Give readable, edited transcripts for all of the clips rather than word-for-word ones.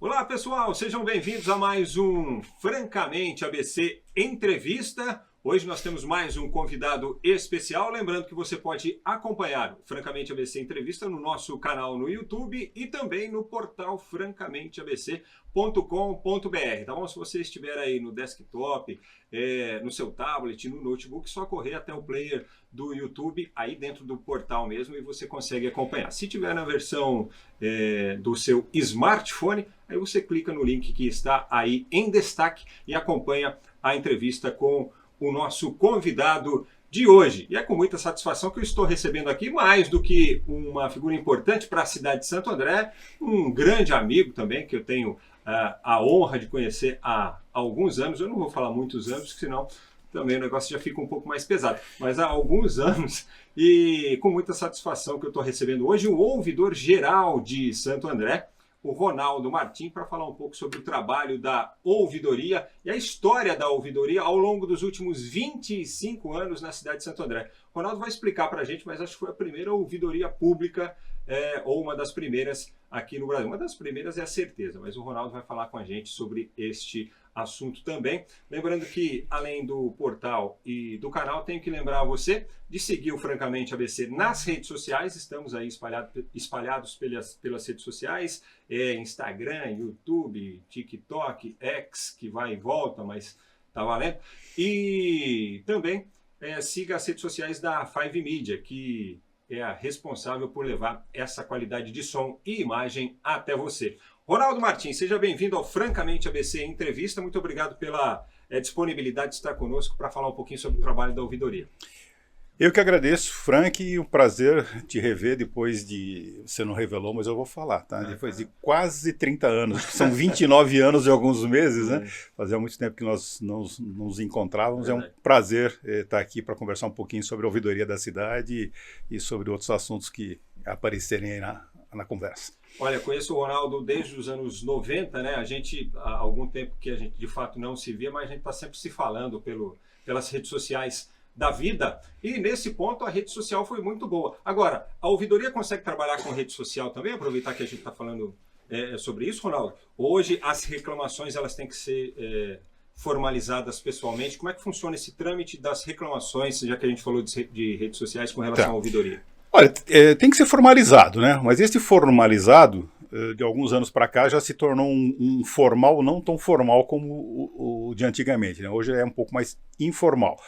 Olá pessoal, sejam bem-vindos a mais um Francamente ABC Entrevista. Hoje nós temos mais um convidado especial, lembrando que você pode acompanhar o Francamente ABC Entrevista no nosso canal no YouTube e também no portal francamenteabc.com.br, tá bom? Se você estiver aí no desktop, no seu tablet, no notebook, só correr até o player do YouTube, aí dentro do portal mesmo, e você consegue acompanhar. Se tiver na versão do seu smartphone, aí você clica no link que está aí em destaque e acompanha a entrevista com o nosso convidado de hoje. E é com muita satisfação que eu estou recebendo aqui, mais do que uma figura importante para a cidade de Santo André, um grande amigo também, que eu tenho a honra de conhecer há alguns anos. Eu não vou falar muitos anos, senão também o negócio já fica um pouco mais pesado. Mas há alguns anos, e com muita satisfação que eu estou recebendo hoje o ouvidor geral de Santo André, o Ronaldo Martim, para falar um pouco sobre o trabalho da ouvidoria e a história da ouvidoria ao longo dos últimos 25 anos na cidade de Santo André. O Ronaldo vai explicar para a gente, mas acho que foi a primeira ouvidoria pública, ou uma das primeiras aqui no Brasil. Uma das primeiras é a certeza, mas o Ronaldo vai falar com a gente sobre este assunto também. Lembrando que, além do portal e do canal, tenho que lembrar a você de seguir o Francamente ABC nas redes sociais. Estamos aí espalhados pelas redes sociais, Instagram, YouTube, TikTok, X, que vai e volta, mas tá valendo. E também siga as redes sociais da Five Media, que é a responsável por levar essa qualidade de som e imagem até você. Ronaldo Martins, seja bem-vindo ao Francamente ABC Entrevista. Muito obrigado pela disponibilidade de estar conosco para falar um pouquinho sobre o trabalho da ouvidoria. Eu que agradeço, Frank, e um prazer te rever depois de... Você não revelou, mas eu vou falar, tá? Depois de quase 30 anos, são 29 anos e alguns meses, né? Fazia muito tempo que nós não nos encontrávamos. É um prazer estar aqui para conversar um pouquinho sobre a ouvidoria da cidade e sobre outros assuntos que aparecerem aí na conversa. Olha, conheço o Ronaldo desde os anos 90, né? A gente, há algum tempo que a gente de fato não se via, mas a gente está sempre se falando pelas redes sociais da vida, e nesse ponto a rede social foi muito boa. Agora, a ouvidoria consegue trabalhar com rede social também? Aproveitar que a gente está falando sobre isso, Ronaldo. Hoje as reclamações elas têm que ser formalizadas pessoalmente. Como é que funciona esse trâmite das reclamações, já que a gente falou de redes sociais com relação à ouvidoria? Olha, tem que ser formalizado, né? Mas esse formalizado, de alguns anos para cá, já se tornou um formal, não tão formal como o de antigamente, né? Hoje é um pouco mais informal.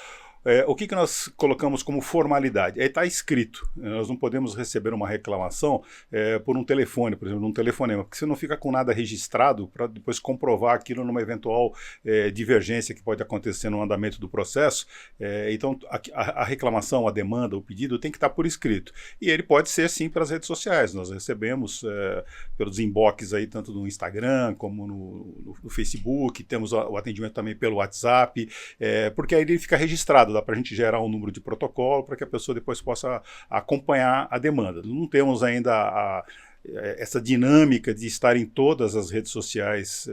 O que nós colocamos como formalidade? Está escrito. Nós não podemos receber uma reclamação por um telefone, por exemplo, num telefonema, porque você não fica com nada registrado para depois comprovar aquilo numa eventual divergência que pode acontecer no andamento do processo. Então, a reclamação, a demanda, o pedido tem que estar por escrito. E ele pode ser, sim, pelas redes sociais. Nós recebemos pelos inbox aí, tanto no Instagram como no Facebook, temos o atendimento também pelo WhatsApp, porque aí ele fica registrado. Dá para a gente gerar um número de protocolo para que a pessoa depois possa acompanhar a demanda. Não temos ainda essa dinâmica de estar em todas as redes sociais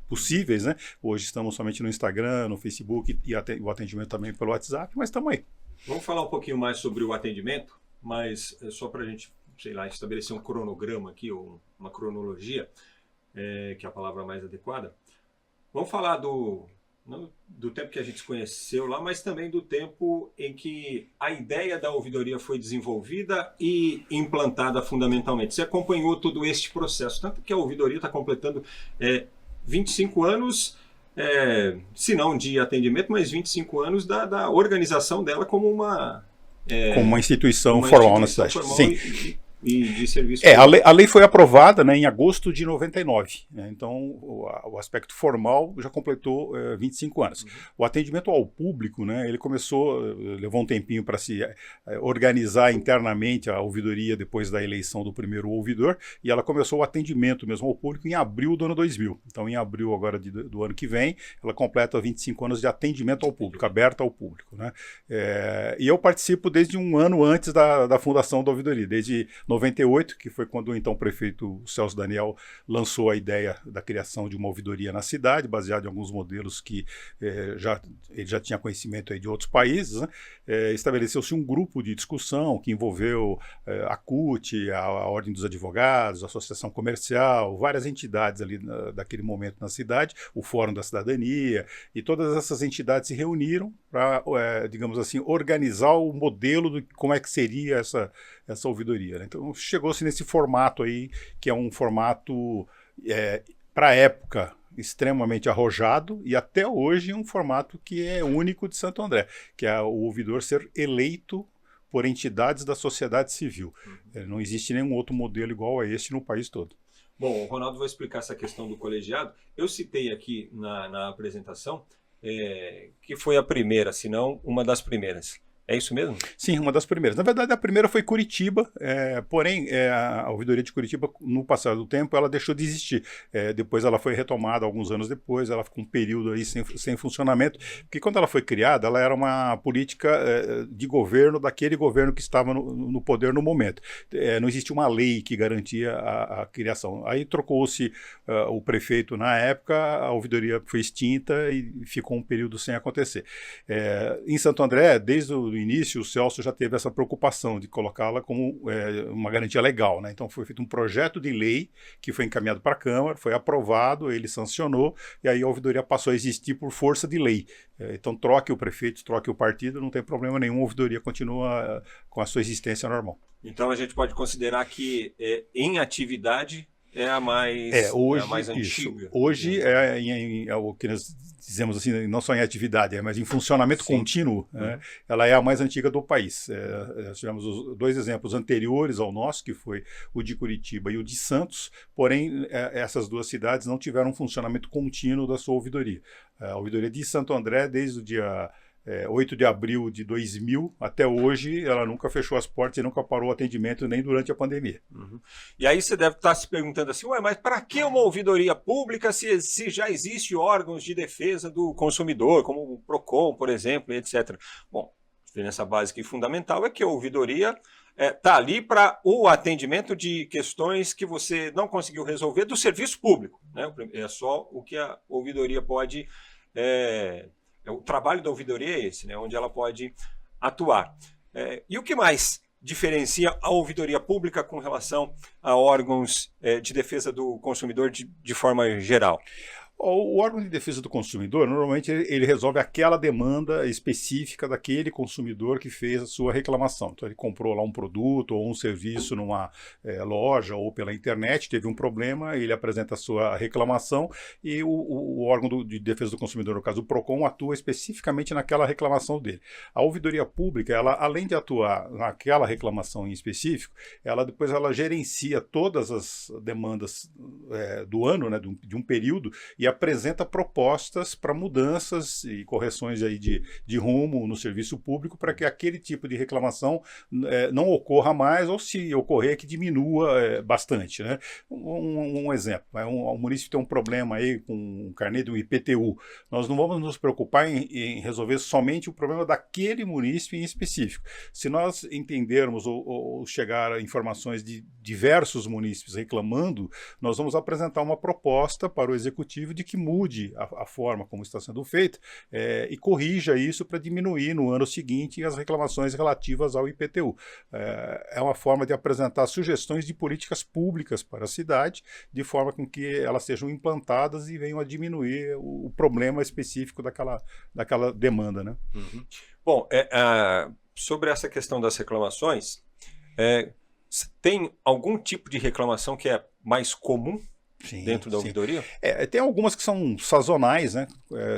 possíveis, né? Hoje estamos somente no Instagram, no Facebook e o atendimento também pelo WhatsApp, mas estamos aí. Vamos falar um pouquinho mais sobre o atendimento, mas só para a gente, sei lá, estabelecer um cronograma aqui, ou uma cronologia, que é a palavra mais adequada. Vamos falar do tempo que a gente se conheceu lá, mas também do tempo em que a ideia da ouvidoria foi desenvolvida e implantada fundamentalmente. Você acompanhou todo este processo, tanto que a ouvidoria está completando 25 anos, se não de atendimento, mas 25 anos da organização dela como uma instituição formal na cidade. Sim. E de serviço. A lei foi aprovada, né, em agosto de 99, né, então o aspecto formal já completou 25 anos. O atendimento ao público, né, ele levou um tempinho para se organizar internamente a ouvidoria depois da eleição do primeiro ouvidor, e ela começou o atendimento mesmo ao público em abril do ano 2000. Então, em abril agora do ano que vem, ela completa 25 anos de atendimento ao público, aberto ao público, né. E eu participo desde um ano antes da fundação da ouvidoria, desde 98, que foi quando o então prefeito Celso Daniel lançou a ideia da criação de uma ouvidoria na cidade, baseado em alguns modelos que ele já tinha conhecimento aí de outros países, né? Estabeleceu-se um grupo de discussão que envolveu a CUT, a Ordem dos Advogados, a Associação Comercial, várias entidades ali daquele momento na cidade, o Fórum da Cidadania, e todas essas entidades se reuniram para, digamos assim, organizar o modelo de como é que seria essa ouvidoria, né? Então chegou-se nesse formato aí, que é um formato, para a época, extremamente arrojado, e até hoje um formato que é único de Santo André, que é o ouvidor ser eleito por entidades da sociedade civil. Não existe nenhum outro modelo igual a este no país todo. Bom, o Ronaldo vai explicar essa questão do colegiado. Eu citei aqui na apresentação que foi a primeira, se não uma das primeiras. É isso mesmo? Sim, uma das primeiras. Na verdade, a primeira foi Curitiba, porém, a ouvidoria de Curitiba, no passar do tempo, ela deixou de existir. Depois ela foi retomada alguns anos depois, ela ficou um período aí sem funcionamento, porque quando ela foi criada, ela era uma política de governo daquele governo que estava no poder no momento. Não existia uma lei que garantia a criação. Aí trocou-se o prefeito na época, a ouvidoria foi extinta e ficou um período sem acontecer. Em Santo André, desde o início, o Celso já teve essa preocupação de colocá-la como uma garantia legal, né? Então foi feito um projeto de lei que foi encaminhado para a Câmara, foi aprovado, ele sancionou, e aí a ouvidoria passou a existir por força de lei. Então troque o prefeito, troque o partido, não tem problema nenhum, a ouvidoria continua com a sua existência normal. Então a gente pode considerar que em atividade é a mais antiga. Isso. Hoje é o que nós dizemos assim, não só em atividade, mas em funcionamento contínuo, né? Ela é a mais antiga do país. Nós tivemos os dois exemplos anteriores ao nosso, que foi o de Curitiba e o de Santos, porém essas duas cidades não tiveram um funcionamento contínuo da sua ouvidoria. A ouvidoria de Santo André, desde o dia 8 de abril de 2000 até hoje, ela nunca fechou as portas e nunca parou o atendimento, nem durante a pandemia. E aí você deve estar se perguntando assim, mas para que uma ouvidoria pública se já existe órgãos de defesa do consumidor, como o PROCON, por exemplo, etc. Bom, a diferença básica e fundamental é que a ouvidoria está ali para o atendimento de questões que você não conseguiu resolver do serviço público, né? É só o que a ouvidoria pode... O trabalho da ouvidoria é esse, né, onde ela pode atuar. E o que mais diferencia a ouvidoria pública com relação a órgãos de defesa do consumidor de forma geral? O órgão de defesa do consumidor, normalmente, ele resolve aquela demanda específica daquele consumidor que fez a sua reclamação. Então, ele comprou lá um produto ou um serviço numa loja ou pela internet, teve um problema, ele apresenta a sua reclamação e o órgão de defesa do consumidor, no caso o PROCON, atua especificamente naquela reclamação dele. A ouvidoria pública, ela, além de atuar naquela reclamação em específico, depois ela gerencia todas as demandas do ano, né, de um período, e apresenta propostas para mudanças e correções aí de rumo no serviço público para que aquele tipo de reclamação não ocorra mais, ou se ocorrer, que diminua bastante, né? Um exemplo, o município tem um problema aí com o carnê do IPTU. Nós não vamos nos preocupar em resolver somente o problema daquele município em específico. Se nós entendermos ou chegar a informações de diversos municípios reclamando, nós vamos apresentar uma proposta para o executivo de que mude a forma como está sendo feita e corrija isso para diminuir no ano seguinte as reclamações relativas ao IPTU. É uma forma de apresentar sugestões de políticas públicas para a cidade, de forma com que elas sejam implantadas e venham a diminuir o problema específico daquela demanda, né? Bom, sobre essa questão das reclamações, tem algum tipo de reclamação que é mais comum? Sim, dentro da ouvidoria? Tem algumas que são sazonais, né?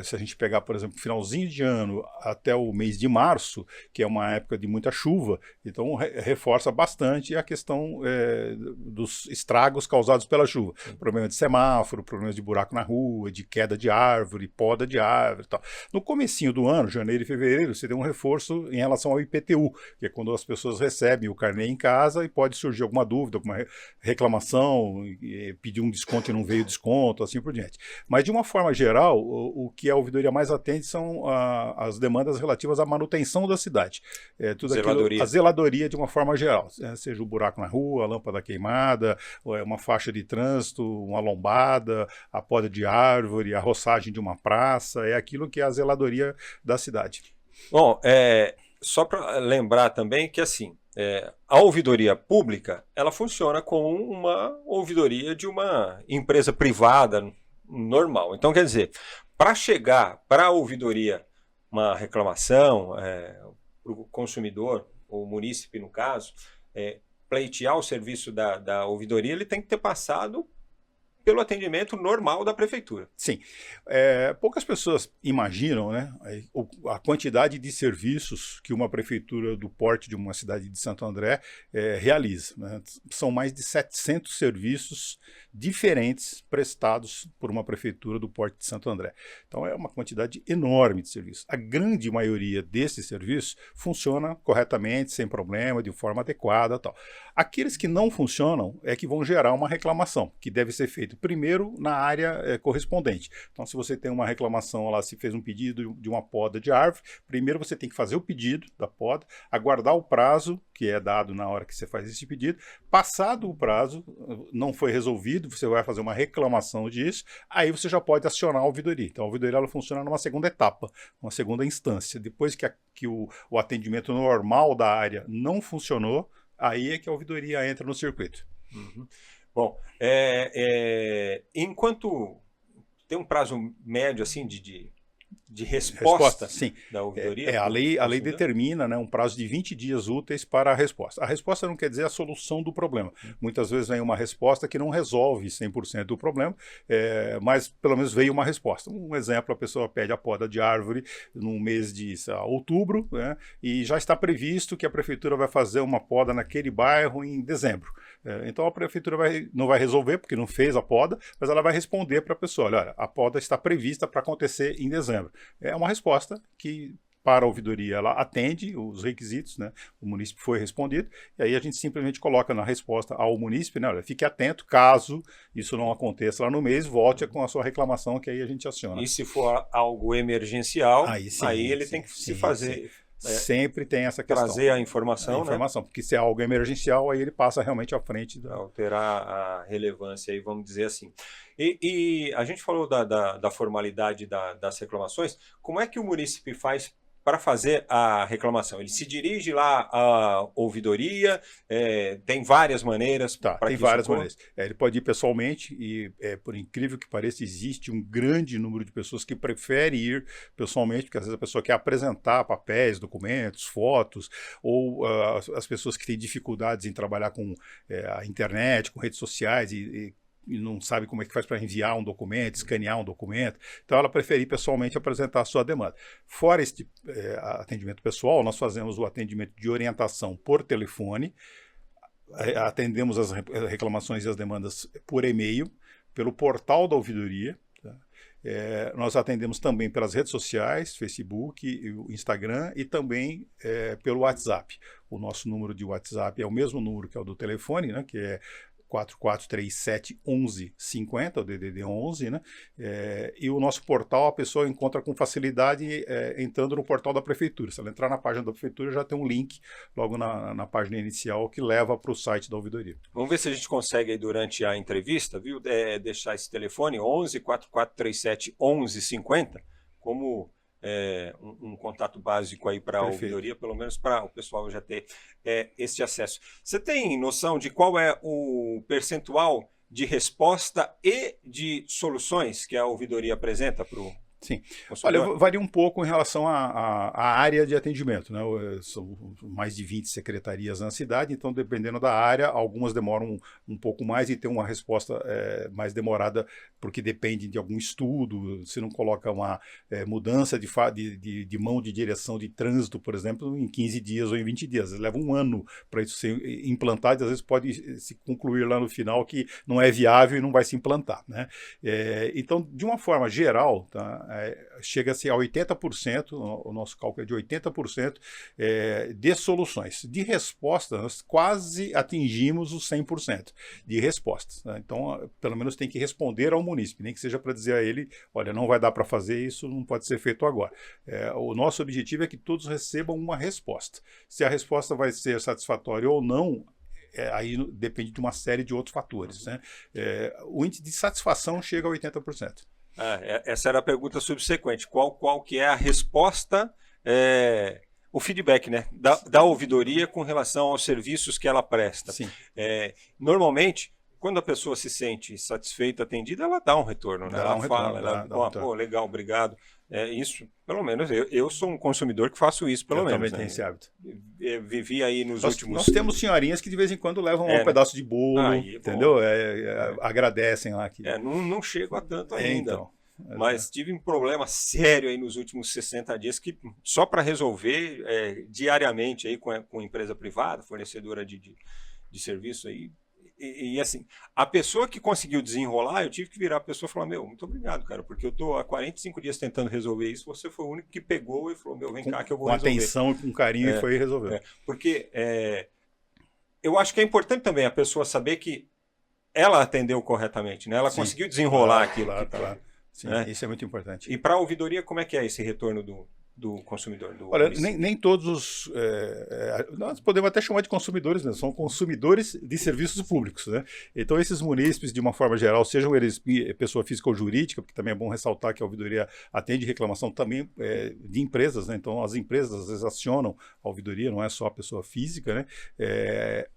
Se a gente pegar, por exemplo, finalzinho de ano até o mês de março, que é uma época de muita chuva, então reforça bastante a questão dos estragos causados pela chuva. Problema de semáforo, problemas de buraco na rua, de queda de árvore, poda de árvore e tal. No comecinho do ano, janeiro e fevereiro, você tem um reforço em relação ao IPTU, que é quando as pessoas recebem o carnê em casa e pode surgir alguma dúvida, alguma reclamação, pedir um desconto desconto e não veio desconto, assim por diante. Mas, de uma forma geral, o que a ouvidoria mais atende são as demandas relativas à manutenção da cidade. Tudo Zeladoria. a zeladoria de uma forma geral, seja o buraco na rua, a lâmpada queimada, uma faixa de trânsito, uma lombada, a poda de árvore, a roçagem de uma praça, é aquilo que é a zeladoria da cidade. Bom, só para lembrar também que assim, a ouvidoria pública, ela funciona como uma ouvidoria de uma empresa privada normal. Então, quer dizer, para chegar para a ouvidoria uma reclamação, para o consumidor, ou munícipe no caso, pleitear o serviço da ouvidoria, ele tem que ter passado pelo atendimento normal da prefeitura. Sim. Poucas pessoas imaginam, né, a quantidade de serviços que uma prefeitura do porte de uma cidade de Santo André realiza. Né? São mais de 700 serviços diferentes prestados por uma prefeitura do porte de Santo André. Então é uma quantidade enorme de serviços. A grande maioria desses serviços funciona corretamente, sem problema, de forma adequada, tal. Aqueles que não funcionam é que vão gerar uma reclamação, que deve ser feita primeiro na área correspondente. Então, se você tem uma reclamação lá, se fez um pedido de uma poda de árvore, primeiro você tem que fazer o pedido da poda, aguardar o prazo que é dado na hora que você faz esse pedido. Passado o prazo, não foi resolvido, você vai fazer uma reclamação disso, aí você já pode acionar a ouvidoria. Então, a ouvidoria ela funciona numa segunda etapa, uma segunda instância. Depois que o atendimento normal da área não funcionou, aí é que a ouvidoria entra no circuito. Uhum. Bom, enquanto tem um prazo médio assim de resposta sim. da ouvidoria? A lei determina, né, um prazo de 20 dias úteis para a resposta. A resposta não quer dizer a solução do problema. Muitas vezes vem uma resposta que não resolve 100% do problema, mas pelo menos veio uma resposta. Um exemplo, a pessoa pede a poda de árvore no mês de outubro, né, e já está previsto que a prefeitura vai fazer uma poda naquele bairro em dezembro. Então a prefeitura não vai resolver, porque não fez a poda, mas ela vai responder para a pessoa, olha, a poda está prevista para acontecer em dezembro. É uma resposta que, para a ouvidoria, ela atende os requisitos, né? O munícipe foi respondido, e aí a gente simplesmente coloca na resposta ao munícipe, né? Olha, fique atento, caso isso não aconteça lá no mês, volte com a sua reclamação, que aí a gente aciona. E se for algo emergencial, aí ele tem que se fazer... Sempre tem essa questão. Trazer a informação, né? Porque se é algo emergencial, aí ele passa realmente à frente. Alterar a relevância, aí, vamos dizer assim. E a gente falou da formalidade das reclamações. Como é que o munícipe faz para fazer a reclamação? Ele se dirige lá à ouvidoria, tem várias maneiras para tem várias maneiras. Ele pode ir pessoalmente e, por incrível que pareça, existe um grande número de pessoas que preferem ir pessoalmente, porque às vezes a pessoa quer apresentar papéis, documentos, fotos, ou as pessoas que têm dificuldades em trabalhar com a internet, com redes sociais e não sabe como é que faz para enviar um documento, escanear um documento. Então ela prefere pessoalmente apresentar a sua demanda. Fora este atendimento pessoal, nós fazemos o atendimento de orientação por telefone, atendemos as reclamações e as demandas por e-mail, pelo portal da ouvidoria. Tá? Nós atendemos também pelas redes sociais, Facebook, Instagram e também pelo WhatsApp. O nosso número de WhatsApp é o mesmo número que é o do telefone, né, que é 4437-1150, o DDD 11, né? E o nosso portal a pessoa encontra com facilidade entrando no portal da prefeitura. Se ela entrar na página da prefeitura, já tem um link logo na página inicial que leva para o site da ouvidoria. Vamos ver se a gente consegue aí durante a entrevista, viu, deixar esse telefone 11-4437-1150 como um contato básico aí para a ouvidoria, pelo menos para o pessoal já ter esse acesso. Você tem noção de qual é o percentual de resposta e de soluções que a ouvidoria apresenta para o... Sim. Olha, varia um pouco em relação à área de atendimento, né? São mais de 20 secretarias na cidade, então dependendo da área, algumas demoram um pouco mais e tem uma resposta mais demorada, porque depende de algum estudo, se não coloca uma mudança de mão de direção de trânsito, por exemplo, em 15 dias ou em 20 dias. Leva um ano para isso ser implantado e às vezes pode se concluir lá no final que não é viável e não vai se implantar, né? Então, de uma forma geral, tá? chega-se a 80%, o nosso cálculo é de 80% de soluções. De resposta, nós quase atingimos os 100% de respostas, né? Então, pelo menos tem que responder ao munícipe, nem que seja para dizer a ele, olha, não vai dar para fazer isso, não pode ser feito agora. O nosso objetivo é que todos recebam uma resposta. Se a resposta vai ser satisfatória ou não, aí depende de uma série de outros fatores, né? O índice de satisfação chega a 80%. Essa era a pergunta subsequente. Qual que é a resposta, o feedback, né, da ouvidoria com relação aos serviços que ela presta? Sim. Normalmente, quando a pessoa se sente satisfeita, atendida, ela dá um retorno, né? Ela fala, pô, legal, obrigado. Isso, pelo menos, eu sou um consumidor que faço isso, pelo menos. Eu também né? tenho esse hábito. Vivi aí nos últimos... Nós temos senhorinhas que de vez em quando levam um pedaço de bolo, entendeu? Agradecem lá. Não chego a tanto ainda. Então, mas tive um problema sério aí nos últimos 60 dias que só para resolver diariamente aí com empresa privada, fornecedora de serviço aí. E assim, a pessoa que conseguiu desenrolar, eu tive que virar a pessoa e falar, muito obrigado, cara, porque eu estou há 45 dias tentando resolver isso, você foi o único que pegou e falou, vem cá que eu vou resolver. Com atenção e com carinho e foi resolver. Porque eu acho que é importante também a pessoa saber que ela atendeu corretamente, né? Ela conseguiu desenrolar aquilo. Claro. Sim, isso é muito importante. E para a ouvidoria, como é que é esse retorno do consumidor? Olha, nem todos os... nós podemos até chamar de consumidores, né? São consumidores de serviços públicos, né? Então, esses munícipes, de uma forma geral, sejam eles pessoa física ou jurídica, porque também é bom ressaltar que a ouvidoria atende reclamação também de empresas, né? Então, as empresas, às vezes, acionam a ouvidoria, não é só a pessoa física, né?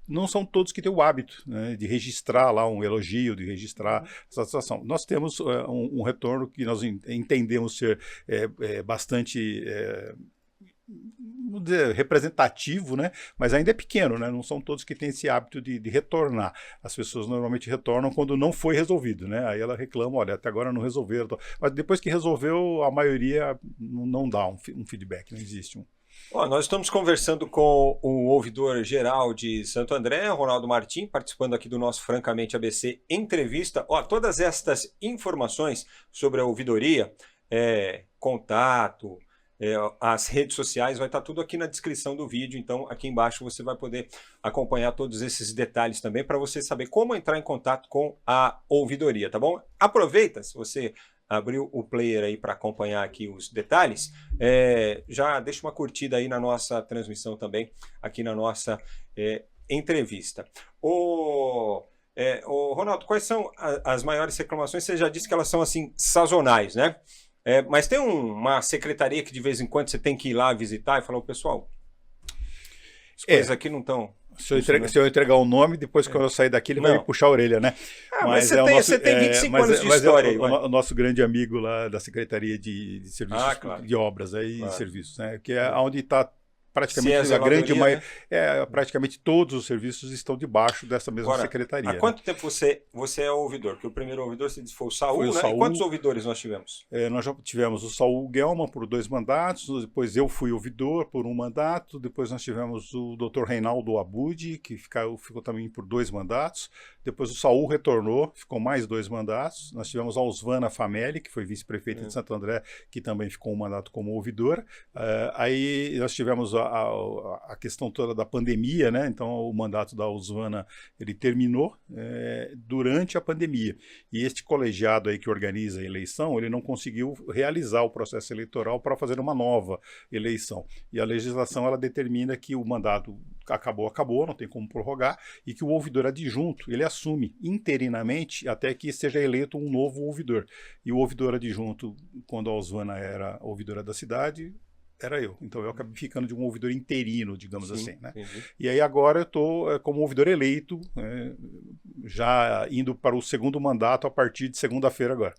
Não são todos que têm o hábito, né, de registrar lá um elogio, de registrar satisfação. Nós temos um retorno que nós entendemos ser bastante... vamos dizer, representativo, né? Mas ainda é pequeno, né? Não são todos que têm esse hábito de retornar. As pessoas normalmente retornam quando não foi resolvido, né? Aí ela reclama, olha, até agora não resolveram. Mas depois que resolveu, a maioria não dá um feedback, não existe um. Nós estamos conversando com o ouvidor geral de Santo André, Ronaldo Martim, participando aqui do nosso Francamente ABC Entrevista. Todas estas informações sobre a ouvidoria, contato, as redes sociais, vai estar tudo aqui na descrição do vídeo, então aqui embaixo você vai poder acompanhar todos esses detalhes também para você saber como entrar em contato com a ouvidoria, tá bom? Aproveita, se você abriu o player aí para acompanhar aqui os detalhes, já deixa uma curtida aí na nossa transmissão também, aqui na nossa entrevista. Ronaldo, quais são as maiores reclamações? Você já disse que elas são assim sazonais, né? Mas tem uma secretaria que de vez em quando você tem que ir lá visitar e falar, pessoal, as coisas aqui não estão... Se eu entregar o nome, depois quando eu sair daqui, ele vai me puxar a orelha, né? Mas você tem 25 anos de história aí. O nosso grande amigo lá da Secretaria de Serviços, de Obras e Serviços, né? Que é onde está praticamente a grande maioria, praticamente todos os serviços estão debaixo dessa mesma secretaria. Há quanto tempo você é ouvidor? Porque o primeiro ouvidor, você disse, foi o Saul, né? Saul. E quantos ouvidores nós tivemos? Nós já tivemos o Saul Guelman por 2 mandatos, depois eu fui ouvidor por 1 mandato, depois nós tivemos o Dr. Reinaldo Abud, que ficou também por 2 mandatos, depois o Saul retornou, ficou mais 2 mandatos, nós tivemos a Osvana Famelli, que foi vice-prefeita de Santo André, que também ficou 1 mandato como ouvidor, aí nós tivemos a questão toda da pandemia, né? Então o mandato da Osvana ele terminou durante a pandemia, e este colegiado aí que organiza a eleição, ele não conseguiu realizar o processo eleitoral para fazer uma nova eleição, e a legislação ela determina que o mandato acabou, não tem como prorrogar, e que o ouvidor adjunto ele assume interinamente até que seja eleito um novo ouvidor, e o ouvidor adjunto, quando a Osvana era ouvidora da cidade, era eu. Então eu acabei ficando de um ouvidor interino, digamos assim, né? E aí agora eu estou como ouvidor eleito, já indo para o 2º mandato a partir de segunda-feira agora.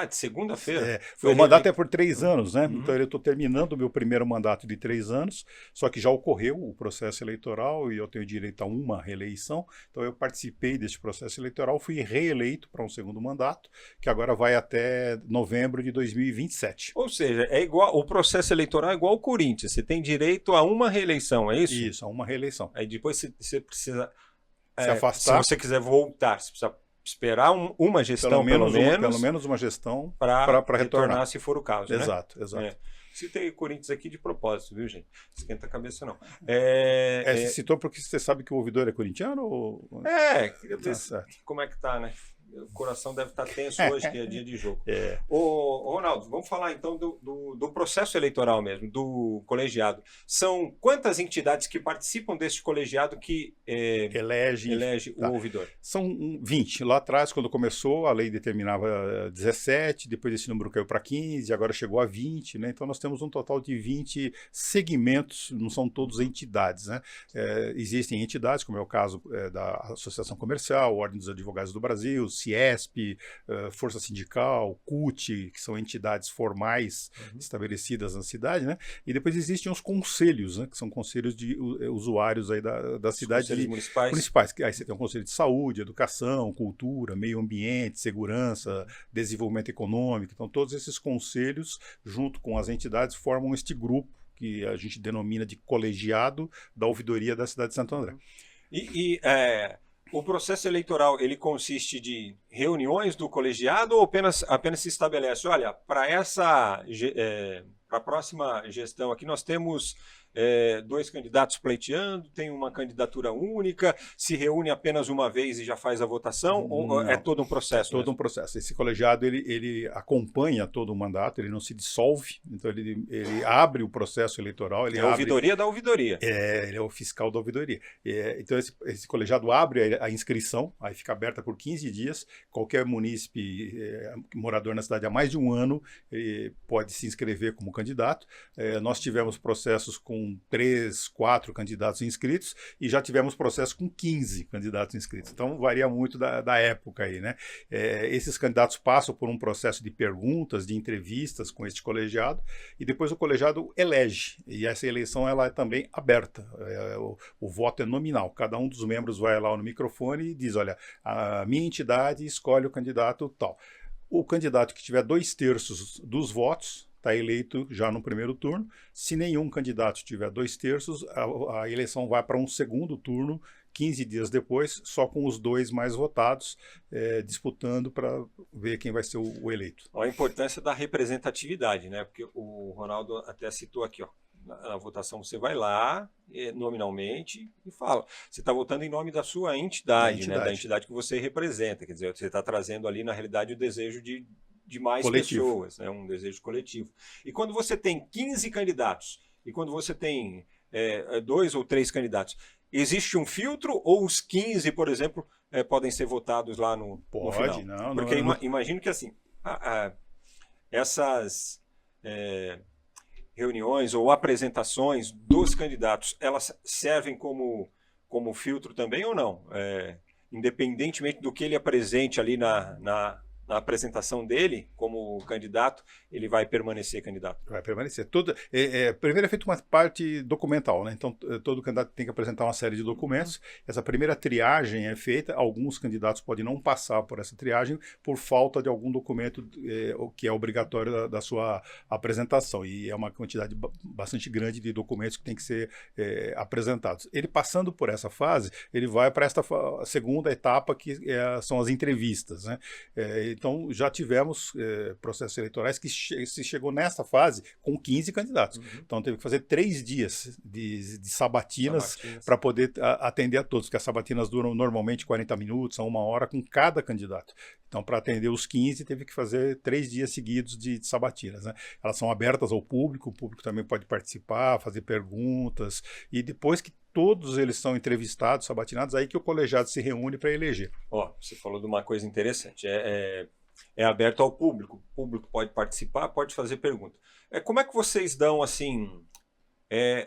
De segunda-feira? O mandato é por 3 anos, né? Então eu estou terminando o meu primeiro mandato de 3 anos, só que já ocorreu o processo eleitoral e eu tenho direito a uma reeleição. Então eu participei desse processo eleitoral, fui reeleito para um 2º mandato, que agora vai até novembro de 2027. Ou seja, o processo eleitoral é igual ao Corinthians, você tem direito a uma reeleição, é isso? Isso, a uma reeleição. Aí depois você precisa se afastar. Se você quiser voltar, você precisa esperar uma gestão, pelo menos uma gestão para retornar, se for o caso. Exato, né? exato. Citei o Corinthians aqui de propósito, viu, gente? Esquenta a cabeça, não. Você citou porque você sabe que o ouvidor é corintiano? Queria ver como é que tá, né? O coração deve estar tenso hoje, que é dia de jogo. Ô, Ronaldo, vamos falar então do processo eleitoral mesmo, do colegiado. São quantas entidades que participam deste colegiado que elege o ouvidor? São 20. Lá atrás, quando começou, a lei determinava 17, depois esse número caiu para 15, agora chegou a 20, né? Então nós temos um total de 20 segmentos, não são todos entidades, né? Existem entidades, como é o caso da Associação Comercial, Ordem dos Advogados do Brasil, CIESP, Força Sindical, CUT, que são entidades formais estabelecidas na cidade, né? E depois existem os conselhos, né? Que são conselhos de usuários aí da cidade. Conselhos municipais. Aí você tem um conselho de saúde, educação, cultura, meio ambiente, segurança, desenvolvimento econômico. Então todos esses conselhos, junto com as entidades, formam este grupo que a gente denomina de colegiado da ouvidoria da cidade de Santo André. O processo eleitoral, ele consiste de reuniões do colegiado ou apenas se estabelece, olha, para a próxima gestão aqui nós temos 2 candidatos pleiteando, tem uma candidatura única, se reúne apenas uma vez e já faz a votação, ou é todo um processo? Todo um processo. Esse colegiado, ele acompanha todo o mandato, ele não se dissolve, então ele abre o processo eleitoral. A ouvidoria da ouvidoria. Ele é o fiscal da ouvidoria. Então esse colegiado abre a inscrição, aí fica aberta por 15 dias, qualquer munícipe morador na cidade há mais de um ano pode se inscrever como candidato. Nós tivemos processos com 3, 4 candidatos inscritos e já tivemos processo com 15 candidatos inscritos. Então varia muito da época aí, né? Esses candidatos passam por um processo de perguntas, de entrevistas com este colegiado e depois o colegiado elege. E essa eleição ela é também aberta. O voto é nominal. Cada um dos membros vai lá no microfone e diz, olha, a minha entidade escolhe o candidato tal. O candidato que tiver 2/3 dos votos está eleito já no primeiro turno. Se nenhum candidato tiver 2/3, a eleição vai para um segundo turno, 15 dias depois, só com os 2 mais votados, disputando para ver quem vai ser o eleito. A importância da representatividade, né? Porque o Ronaldo até citou aqui, ó, na votação você vai lá, nominalmente, e fala. Você está votando em nome da sua entidade, né? Da entidade que você representa. Quer dizer, você está trazendo ali, na realidade, o desejo de mais coletivo. Pessoas, né? Um desejo coletivo. E quando você tem 15 candidatos, e quando você tem 2 ou 3 candidatos, existe um filtro ou os 15, por exemplo, podem ser votados lá no final? Não. Porque imagino que assim, essas reuniões ou apresentações dos candidatos, elas servem como filtro também ou não? Independentemente do que ele apresente ali na apresentação dele como candidato, ele vai permanecer candidato? Vai permanecer. Primeiro é feita uma parte documental, né? Então, todo candidato tem que apresentar uma série de documentos. Essa primeira triagem é feita. Alguns candidatos podem não passar por essa triagem por falta de algum documento que é obrigatório da sua apresentação. E é uma quantidade bastante grande de documentos que tem que ser apresentados. Ele passando por essa fase, ele vai para esta segunda etapa, que são as entrevistas, né? Então, já tivemos processos eleitorais que se chegou nessa fase com 15 candidatos. Então, teve que fazer 3 dias de sabatinas para poder atender a todos, porque as sabatinas duram normalmente 40 minutos a 1 hora com cada candidato. Então, para atender os 15, teve que fazer 3 dias seguidos de sabatinas, né? Elas são abertas ao público, o público também pode participar, fazer perguntas, e depois que todos eles são entrevistados, sabatinados, aí que o colegiado se reúne para eleger. Você falou de uma coisa interessante, é aberto ao público, o público pode participar, pode fazer pergunta. Como é que vocês dão assim,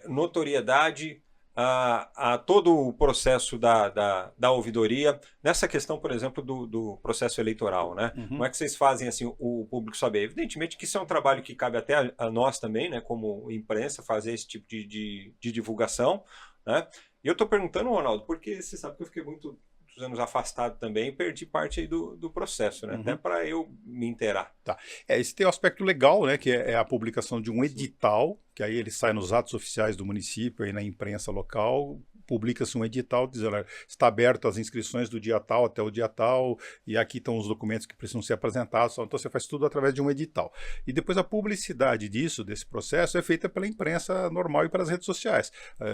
notoriedade a todo o processo da ouvidoria, nessa questão, por exemplo, do processo eleitoral, né? Como é que vocês fazem assim, o público saber? Evidentemente que isso é um trabalho que cabe até a nós também, né, como imprensa, fazer esse tipo de divulgação, né? E eu estou perguntando, Ronaldo, porque você sabe que eu fiquei muitos anos afastado também e perdi parte aí do processo, né? Até para eu me inteirar. Tá. Esse tem o aspecto legal, né? Que é a publicação de um edital, que aí ele sai nos atos oficiais do município, aí na imprensa local, publica-se um edital dizendo: olha, está aberto as inscrições do dia tal até o dia tal, e aqui estão os documentos que precisam ser apresentados. Então você faz tudo através de um edital. E depois a publicidade desse processo é feita pela imprensa normal e pelas redes sociais.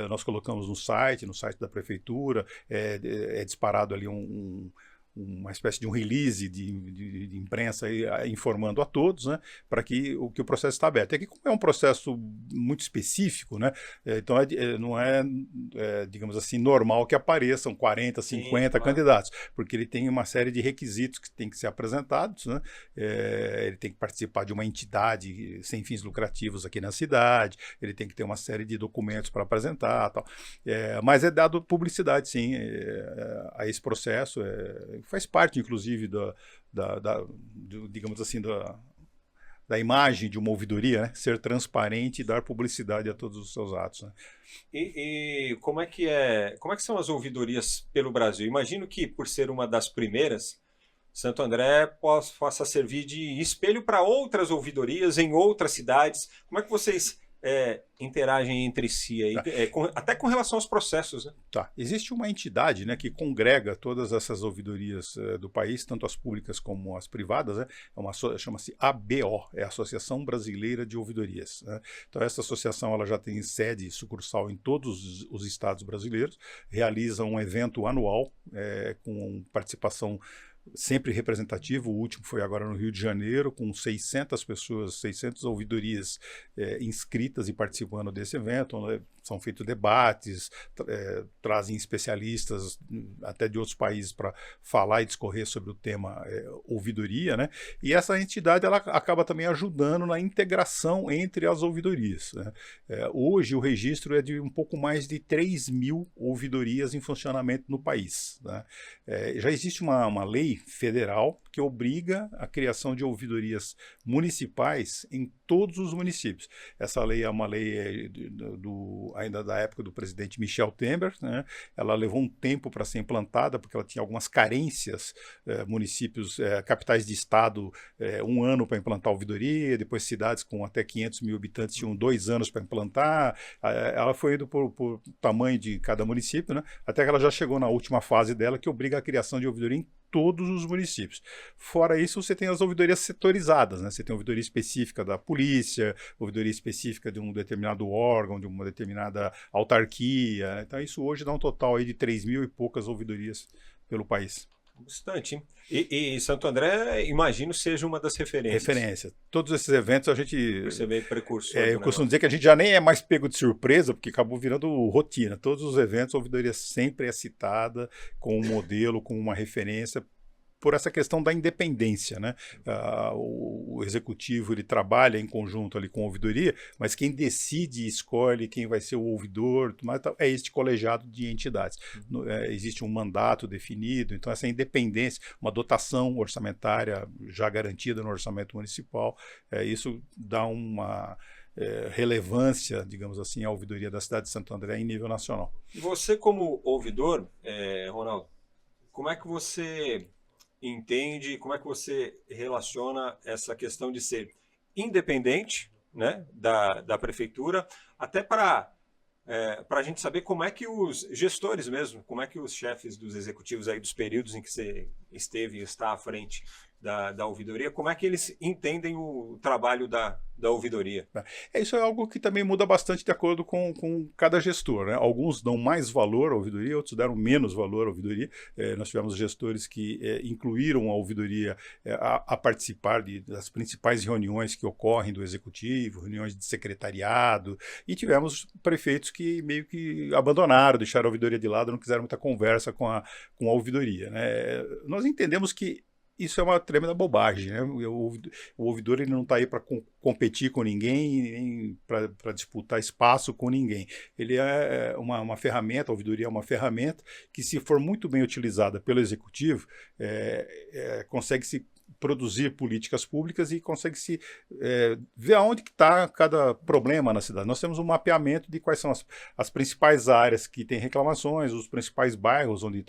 Nós colocamos no site da prefeitura, é disparado ali uma espécie de um release de imprensa aí, informando a todos, né, para que o processo está aberto. Aqui, como é um processo muito específico, né, então não é, digamos assim, normal que apareçam 40, 50 candidatos, porque ele tem uma série de requisitos que tem que ser apresentados, né, ele tem que participar de uma entidade sem fins lucrativos aqui na cidade, ele tem que ter uma série de documentos para apresentar, tal. Mas é dado publicidade, sim, a esse processo, faz parte, inclusive, digamos assim, da imagem de uma ouvidoria, né? Ser transparente e dar publicidade a todos os seus atos, né? E como é que são as ouvidorias pelo Brasil? Imagino que, por ser uma das primeiras, Santo André possa servir de espelho para outras ouvidorias em outras cidades. Como é que vocês interagem entre si aí, até com relação aos processos, né? Tá. Existe uma entidade, né, que congrega todas essas ouvidorias do país, tanto as públicas como as privadas, né? Chama-se ABO, é a Associação Brasileira de Ouvidorias, né? Então essa associação ela já tem sede sucursal em todos os estados brasileiros, realiza um evento anual com participação sempre representativo. O último foi agora no Rio de Janeiro, com 600 pessoas, 600 ouvidorias inscritas e participando desse evento, né? São feitos debates, trazem especialistas até de outros países para falar e discorrer sobre o tema ouvidoria, né? E essa entidade ela acaba também ajudando na integração entre as ouvidorias, né? Hoje o registro é de um pouco mais de 3.000 ouvidorias em funcionamento no país, né? Já existe uma lei federal que obriga a criação de ouvidorias municipais em todos os municípios. Essa lei é uma lei ainda da época do presidente Michel Temer, né? Ela levou um tempo para ser implantada, porque ela tinha algumas carências, municípios, capitais de estado, 1 ano para implantar ouvidoria, depois cidades com até 500 mil habitantes tinham 2 anos para implantar. Ela foi indo por tamanho de cada município, né? Até que ela já chegou na última fase dela, que obriga a criação de ouvidoria em todos os municípios. Fora isso, você tem as ouvidorias setorizadas, né? Você tem a ouvidoria específica da polícia, ouvidoria específica de um determinado órgão, de uma determinada autarquia. Então isso hoje dá um total aí de 3.000 e poucas ouvidorias pelo país. Bastante, hein? E Santo André, imagino, seja uma das referências. Referência. Todos esses eventos a gente... Você vê precursor. Eu costumo dizer que a gente já nem é mais pego de surpresa, porque acabou virando rotina. Todos os eventos, a ouvidoria sempre é citada com um modelo, com uma referência, por essa questão da independência, né? O executivo ele trabalha em conjunto ali com a ouvidoria, mas quem decide e escolhe quem vai ser o ouvidor é este colegiado de entidades. Existe um mandato definido, então essa independência, uma dotação orçamentária já garantida no orçamento municipal, isso dá uma relevância, digamos assim, à ouvidoria da cidade de Santo André em nível nacional. E você como ouvidor, Ronaldo, como é que você entende, como é que você relaciona essa questão de ser independente, né, da prefeitura, até para a gente saber como é que os gestores mesmo, como é que os chefes dos executivos aí dos períodos em que você esteve e está à frente da ouvidoria, como é que eles entendem o trabalho da ouvidoria? Isso é algo que também muda bastante de acordo com cada gestor, né? Alguns dão mais valor à ouvidoria, outros deram menos valor à ouvidoria. Nós tivemos gestores que incluíram a ouvidoria a participar das principais reuniões que ocorrem do executivo, reuniões de secretariado, e tivemos prefeitos que meio que abandonaram, deixaram a ouvidoria de lado, não quiseram muita conversa com a ouvidoria, né? Nós entendemos que isso é uma tremenda bobagem, né? O ouvidor ele não está aí para competir com ninguém, nem para disputar espaço com ninguém. Ele é uma ferramenta, a ouvidoria é uma ferramenta que, se for muito bem utilizada pelo executivo, consegue-se produzir políticas públicas e consegue-se ver aonde que está cada problema na cidade. Nós temos um mapeamento de quais são as principais áreas que têm reclamações, os principais bairros onde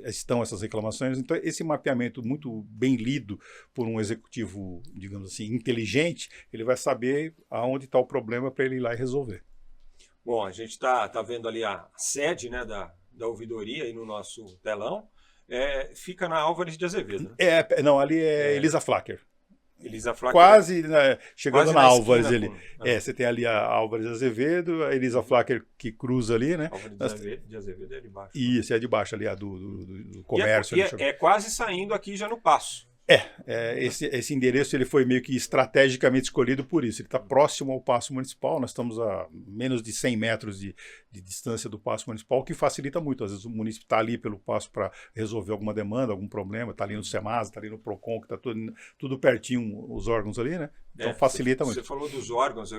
estão essas reclamações. Então, esse mapeamento muito bem lido por um executivo, digamos assim, inteligente, ele vai saber aonde está o problema para ele ir lá e resolver. Bom, a gente está vendo ali a sede, né, da ouvidoria aí no nosso telão. Fica na Álvares de Azevedo, né? Não, ali é Elisa Flacker. Elisa Flacker. Quase, né, chegando Quase na na Álvares esquina ali. com- Você tem ali a Álvares de Azevedo, a Elisa Flacker que cruza ali, né? Álvares de Azevedo é de baixo. Isso, é de baixo ali, do E comércio. é quase saindo aqui já no Paço. Esse endereço ele foi meio que estrategicamente escolhido por isso. Ele está próximo ao Paço Municipal, nós estamos a menos de 100 metros de distância do Paço Municipal, o que facilita muito. Às vezes o município está ali pelo Paço para resolver alguma demanda, algum problema, está ali no SEMASA, está ali no PROCON, que está tudo pertinho os órgãos ali, né? Então facilita muito. Você falou dos órgãos,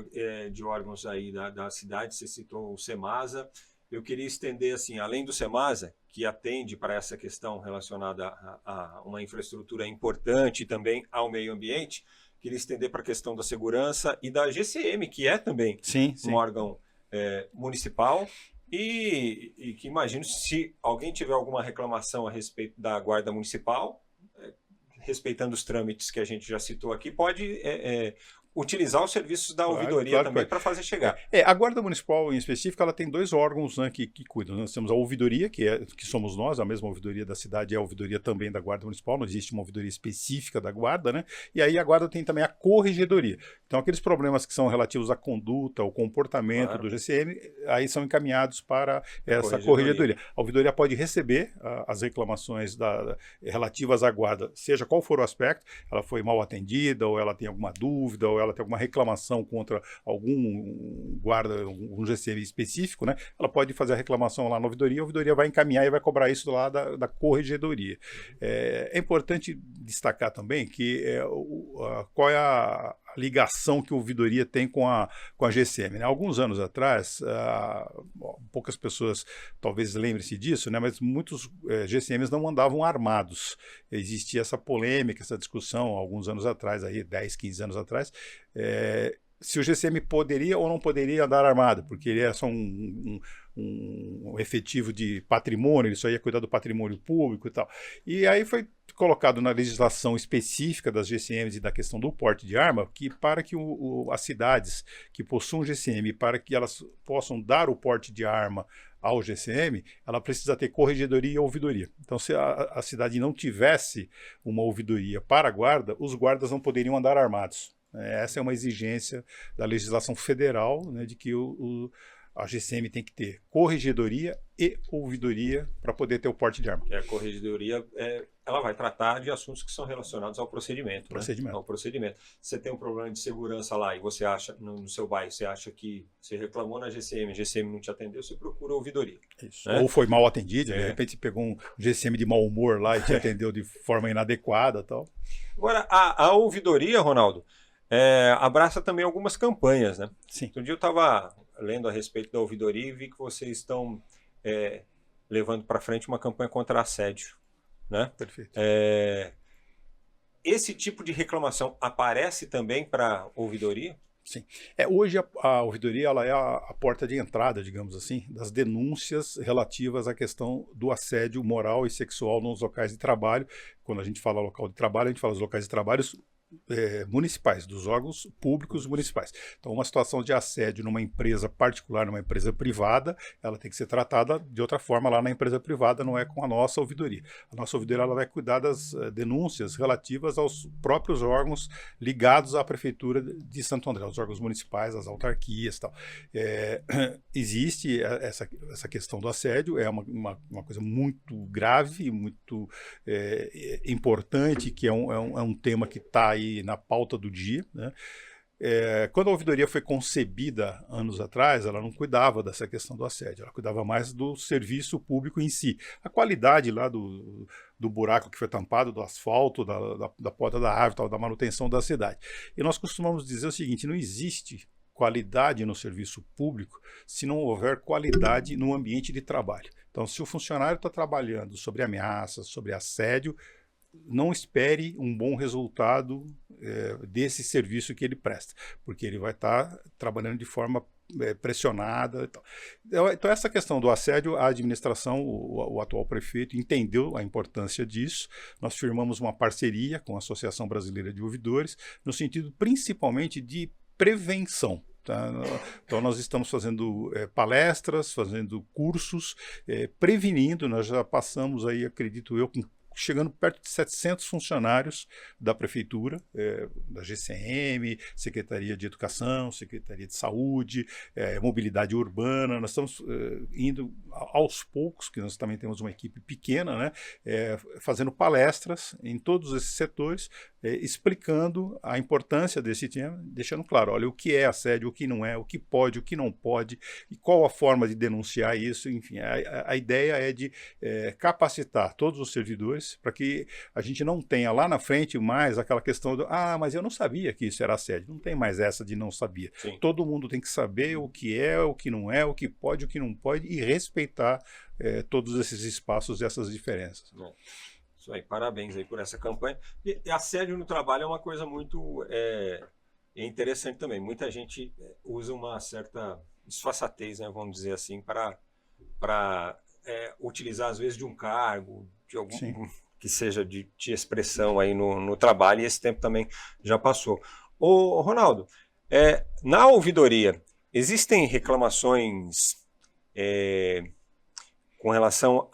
de órgãos aí da cidade, você citou o SEMASA. Eu queria estender, assim, além do SEMASA, que atende para essa questão relacionada a uma infraestrutura importante e também ao meio ambiente, queria estender para a questão da segurança e da GCM, que é também um órgão municipal e que imagino, se alguém tiver alguma reclamação a respeito da Guarda Municipal, respeitando os trâmites que a gente já citou aqui, pode utilizar os serviços da ouvidoria também para fazer chegar. A Guarda Municipal, em específico, ela tem dois órgãos, né, que cuidam. Nós temos a ouvidoria, que somos nós, a mesma ouvidoria da cidade é a ouvidoria também da Guarda Municipal, não existe uma ouvidoria específica da Guarda, né? E aí a Guarda tem também a corregedoria. Então, aqueles problemas que são relativos à conduta, ao comportamento do GCM, aí são encaminhados para essa corregedoria. A ouvidoria pode receber as reclamações relativas à Guarda, seja qual for o aspecto, ela foi mal atendida, ou ela tem alguma dúvida, ou ela tem alguma reclamação contra algum guarda, um GCM específico, né? Ela pode fazer a reclamação lá na ouvidoria, a ouvidoria vai encaminhar e vai cobrar isso lá da corregedoria. É importante destacar também que qual é a ligação que a ouvidoria tem com a GCM. Né? Alguns anos atrás, poucas pessoas talvez lembrem-se disso, né? Mas muitos GCMs não andavam armados. Existia essa polêmica, essa discussão, alguns anos atrás, aí, 10, 15 anos atrás, se o GCM poderia ou não poderia andar armado, porque ele é só um efetivo de patrimônio, ele só ia cuidar do patrimônio público e tal. E aí foi colocado na legislação específica das GCMs e da questão do porte de arma, que para que as cidades que possuam GCM, para que elas possam dar o porte de arma ao GCM, ela precisa ter corregedoria e ouvidoria. Então, se a cidade não tivesse uma ouvidoria para a guarda, os guardas não poderiam andar armados. Essa é uma exigência da legislação federal, né, de que a GCM tem que ter corregedoria e ouvidoria para poder ter o porte de arma. A corregedoria ela vai tratar de assuntos que são relacionados ao procedimento. Né? Ao procedimento. Você tem um problema de segurança lá e você acha, no seu bairro, você acha que você reclamou na GCM, a GCM não te atendeu, você procura a ouvidoria. Isso. Né? Ou foi mal atendido, de repente você pegou um GCM de mau humor lá e te atendeu de forma inadequada. Tal. Agora, a ouvidoria, Ronaldo, abraça também algumas campanhas, né? Sim. Um dia eu estava lendo a respeito da ouvidoria e vi que vocês estão levando para frente uma campanha contra assédio, né? Perfeito. Esse tipo de reclamação aparece também para a ouvidoria? Sim. Hoje a ouvidoria ela é a porta de entrada, digamos assim, das denúncias relativas à questão do assédio moral e sexual nos locais de trabalho. Quando a gente fala local de trabalho, a gente fala dos locais de trabalho municipais, dos órgãos públicos municipais. Então, uma situação de assédio numa empresa particular, numa empresa privada, ela tem que ser tratada de outra forma lá na empresa privada, não é com a nossa ouvidoria. A nossa ouvidoria ela vai cuidar das denúncias relativas aos próprios órgãos ligados à Prefeitura de Santo André, os órgãos municipais, as autarquias e tal. Existe essa questão do assédio, é uma coisa muito grave, muito importante, que é um tema que está aí na pauta do dia, né? Quando a ouvidoria foi concebida anos atrás, ela não cuidava dessa questão do assédio, ela cuidava mais do serviço público em si. A qualidade lá do buraco que foi tampado, do asfalto, da poda da árvore, tal, da manutenção da cidade. E nós costumamos dizer o seguinte, não existe qualidade no serviço público se não houver qualidade no ambiente de trabalho. Então, se o funcionário está trabalhando sobre ameaças, sobre assédio, não espere um bom resultado desse serviço que ele presta, porque ele vai estar trabalhando de forma pressionada. E tal. Então, essa questão do assédio, a administração, o atual prefeito, entendeu a importância disso. Nós firmamos uma parceria com a Associação Brasileira de Ouvidores, no sentido principalmente de prevenção. Tá? Então nós estamos fazendo palestras, fazendo cursos, prevenindo, nós já passamos aí, acredito eu, chegando perto de 700 funcionários da Prefeitura, da GCM, Secretaria de Educação, Secretaria de Saúde, Mobilidade Urbana. Nós estamos indo aos poucos, que nós também temos uma equipe pequena, né, fazendo palestras em todos esses setores, explicando a importância desse tema, deixando claro, olha, o que é assédio, o que não é, o que pode, o que não pode, e qual a forma de denunciar isso, enfim. A ideia é de capacitar todos os servidores para que a gente não tenha lá na frente mais aquela questão do mas eu não sabia que isso era assédio. Não tem mais essa de não sabia. Sim. Todo mundo tem que saber o que é, o que não é, o que pode, o que não pode, e respeitar todos esses espaços e essas diferenças. Isso aí, parabéns aí por essa campanha. E assédio no trabalho é uma coisa muito interessante também. Muita gente usa uma certa disfarçatez, né, vamos dizer assim, para utilizar às vezes de um cargo, de algum que seja de expressão aí no trabalho, e esse tempo também já passou. Ô, Ronaldo, na ouvidoria, existem reclamações com relação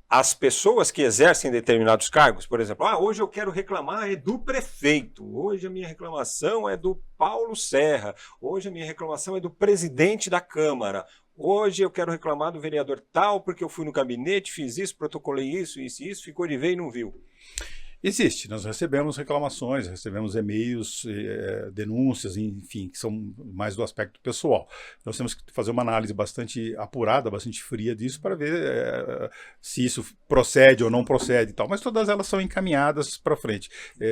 às pessoas que exercem determinados cargos? Por exemplo, hoje eu quero reclamar do prefeito, hoje a minha reclamação é do Paulo Serra, hoje a minha reclamação é do presidente da Câmara, hoje eu quero reclamar do vereador tal, porque eu fui no gabinete, fiz isso, protocolei isso, ficou de ver e não viu. Existe, nós recebemos reclamações, recebemos e-mails, denúncias, enfim, que são mais do aspecto pessoal. Nós temos que fazer uma análise bastante apurada, bastante fria disso, para ver se isso procede ou não procede e tal, mas todas elas são encaminhadas para frente.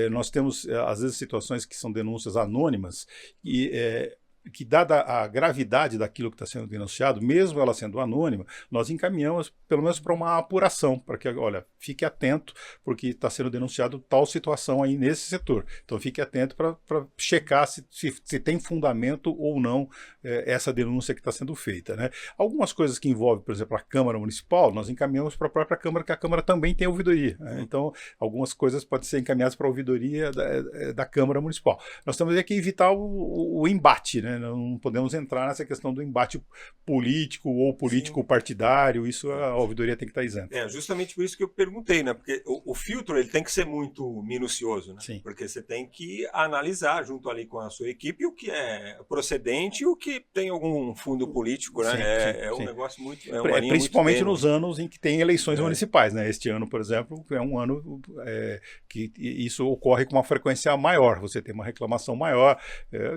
Nós temos, às vezes, situações que são denúncias anônimas e que, dada a gravidade daquilo que está sendo denunciado, mesmo ela sendo anônima, nós encaminhamos pelo menos para uma apuração, para que, olha, fique atento, porque está sendo denunciado tal situação aí nesse setor. Então fique atento para checar se tem fundamento ou não essa denúncia que está sendo feita, né? Algumas coisas que envolvem, por exemplo, a Câmara Municipal, nós encaminhamos para a própria Câmara, que a Câmara também tem ouvidoria, né? Então, algumas coisas podem ser encaminhadas para a ouvidoria da Câmara Municipal. Nós temos que evitar o embate, né? Não podemos entrar nessa questão do embate político ou político-partidário, isso a ouvidoria tem que estar isenta. Justamente por isso que eu perguntei, né? Porque o filtro ele tem que ser muito minucioso, né? Sim. Porque você tem que analisar junto ali com a sua equipe o que é procedente e o que tem algum fundo político, né? Sim. Um negócio muito... principalmente muito nos anos em que tem eleições municipais, né? Este ano, por exemplo, é um ano que isso ocorre com uma frequência maior. Você tem uma reclamação maior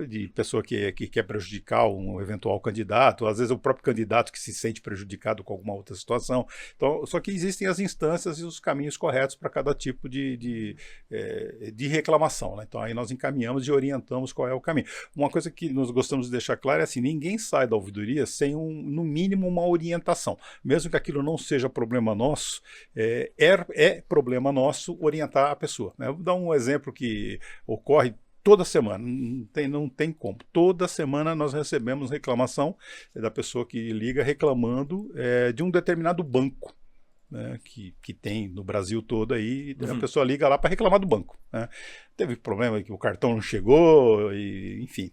de pessoa que quer prejudicar um eventual candidato, às vezes o próprio candidato que se sente prejudicado com alguma outra situação. Então, só que existem as instâncias e os caminhos corretos para cada tipo de reclamação, né? Então aí nós encaminhamos e orientamos qual é o caminho. Uma coisa que nós gostamos de deixar claro é assim, ninguém sai da ouvidoria sem no mínimo uma orientação. Mesmo que aquilo não seja problema nosso, é problema nosso orientar a pessoa, né? Eu vou dar um exemplo que ocorre toda semana, não tem como. Toda semana nós recebemos reclamação da pessoa que liga reclamando de um determinado banco, né, que tem no Brasil todo aí, a pessoa liga lá para reclamar do banco, né? Teve problema que o cartão não chegou, e, enfim,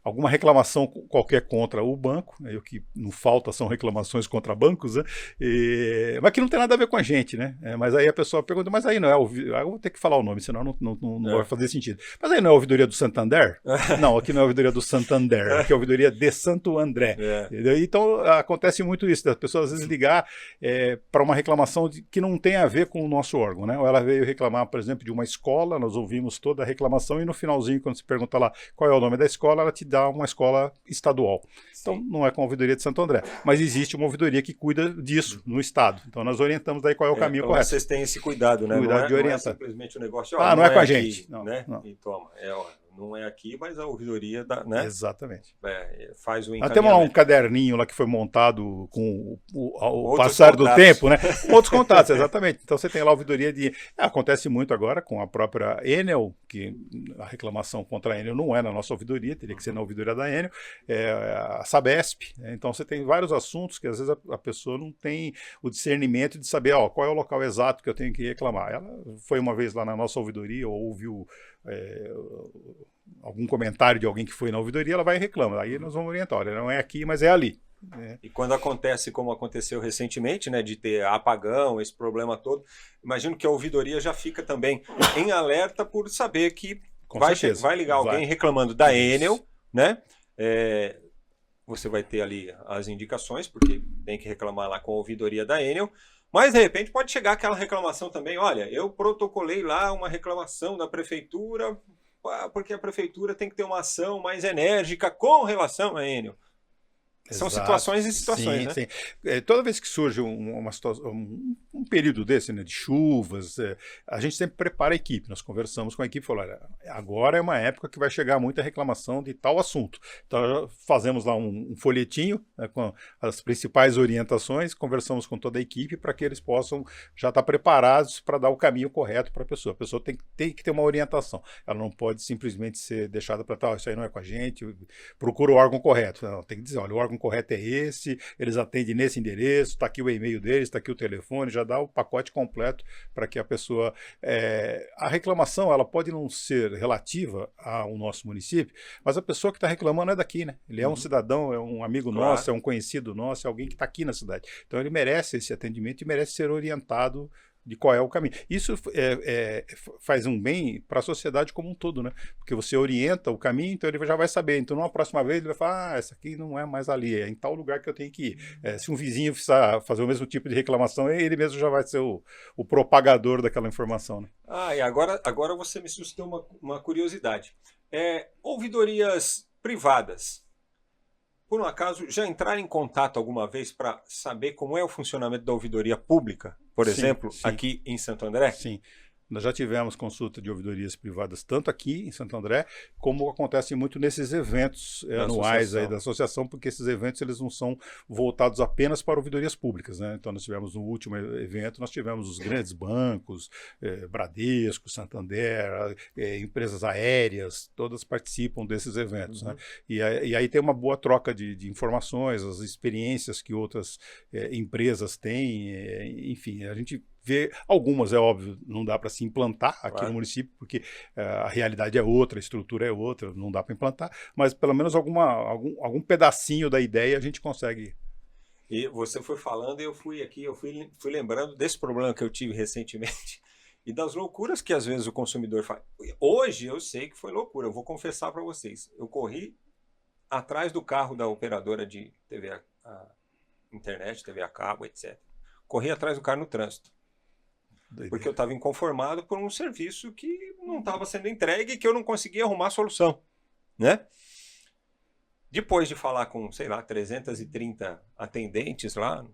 alguma reclamação qualquer contra o banco, né? O que não falta são reclamações contra bancos, né? Mas que não tem nada a ver com a gente, né? Mas aí a pessoa pergunta, mas aí não é eu vou ter que falar o nome, senão não vai fazer sentido. Mas aí não é a ouvidoria do Santander? Não, aqui não é a ouvidoria do Santander, aqui é a ouvidoria de Santo André. Então acontece muito isso, das pessoas às vezes ligar para uma reclamação que não tem a ver com o nosso órgão, né? Ou ela veio reclamar, por exemplo, de uma escola, nós ouvimos toda a reclamação e no finalzinho, quando você pergunta lá qual é o nome da escola, ela te dá uma escola estadual. Então não é com a ouvidoria de Santo André, mas existe uma ouvidoria que cuida disso no estado. Então nós orientamos daí qual é o caminho correto. Vocês têm esse cuidado, né? Cuidado de orientar. Não é simplesmente o negócio, não é com a aqui, gente. Né? Não. E toma, não é aqui, mas a ouvidoria, né? Exatamente. Faz o encaminhamento. Nós temos lá um caderninho lá que foi montado com o passar do tempo, né? Com outros contatos, exatamente. Então você tem lá a ouvidoria acontece muito agora com a própria Enel, que a reclamação contra a Enel não é na nossa ouvidoria, teria que ser na ouvidoria da Enel, a Sabesp, né? Então você tem vários assuntos que às vezes a pessoa não tem o discernimento de saber qual é o local exato que eu tenho que reclamar. Ela foi uma vez lá na nossa ouvidoria, ouviu algum comentário de alguém que foi na ouvidoria, ela vai e reclama. Aí nós vamos orientar, olha, não é aqui, mas é ali. E quando acontece, como aconteceu recentemente, né, de ter apagão, esse problema todo, imagino que a ouvidoria já fica também em alerta por saber que vai ligar alguém reclamando da Enel, né? Você vai ter ali as indicações, porque tem que reclamar lá com a ouvidoria da Enel, mas de repente pode chegar aquela reclamação também, olha, eu protocolei lá uma reclamação da prefeitura, porque a prefeitura tem que ter uma ação mais enérgica com relação à Enel. São situações e situações, né? Sim. Toda vez que surge uma situação, um período desse, né, de chuvas, a gente sempre prepara a equipe. Nós conversamos com a equipe e falamos, olha, agora é uma época que vai chegar muita reclamação de tal assunto. Então, fazemos lá um folhetinho, né, com as principais orientações, conversamos com toda a equipe para que eles possam já estar preparados para dar o caminho correto para a pessoa. A pessoa tem que ter uma orientação. Ela não pode simplesmente ser deixada para tal, isso aí não é com a gente, procura o órgão correto. Não, tem que dizer, olha, o órgão correto é esse, eles atendem nesse endereço, está aqui o e-mail deles, está aqui o telefone, já dá o pacote completo para que a pessoa... a reclamação, ela pode não ser relativa ao nosso município, mas a pessoa que está reclamando é daqui, né? Ele é um cidadão, é um amigo nosso, é um conhecido nosso, é alguém que está aqui na cidade. Então ele merece esse atendimento e merece ser orientado de qual é o caminho. Isso faz um bem para a sociedade como um todo, né? Porque você orienta o caminho, então ele já vai saber. Então, numa próxima vez, ele vai falar, essa aqui não é mais ali, é em tal lugar que eu tenho que ir. Se um vizinho precisar fazer o mesmo tipo de reclamação, ele mesmo já vai ser o propagador daquela informação, né? E agora você me suscitou uma curiosidade. Ouvidorias privadas, por um acaso, já entraram em contato alguma vez para saber como é o funcionamento da ouvidoria pública, por exemplo, aqui em Santo André? Sim. Nós já tivemos consulta de ouvidorias privadas, tanto aqui em Santo André, como acontece muito nesses eventos anuais aí da associação, porque esses eventos eles não são voltados apenas para ouvidorias públicas, né? Então nós tivemos no último evento, nós tivemos os grandes bancos, Bradesco, Santander, empresas aéreas, todas participam desses eventos, né? E aí tem uma boa troca de informações, as experiências que outras empresas têm, enfim, a gente vê algumas, é óbvio, não dá para se implantar aqui no município, porque a realidade é outra, a estrutura é outra, não dá para implantar, mas pelo menos algum pedacinho da ideia a gente consegue. E você foi falando e eu fui lembrando desse problema que eu tive recentemente e das loucuras que às vezes o consumidor faz. Hoje eu sei que foi loucura, eu vou confessar para vocês. Eu corri atrás do carro da operadora de TV a internet, TV a cabo, etc. Corri atrás do carro no trânsito. Porque eu estava inconformado por um serviço que não estava sendo entregue e que eu não conseguia arrumar a solução, né? Depois de falar com, sei lá, 330 atendentes lá,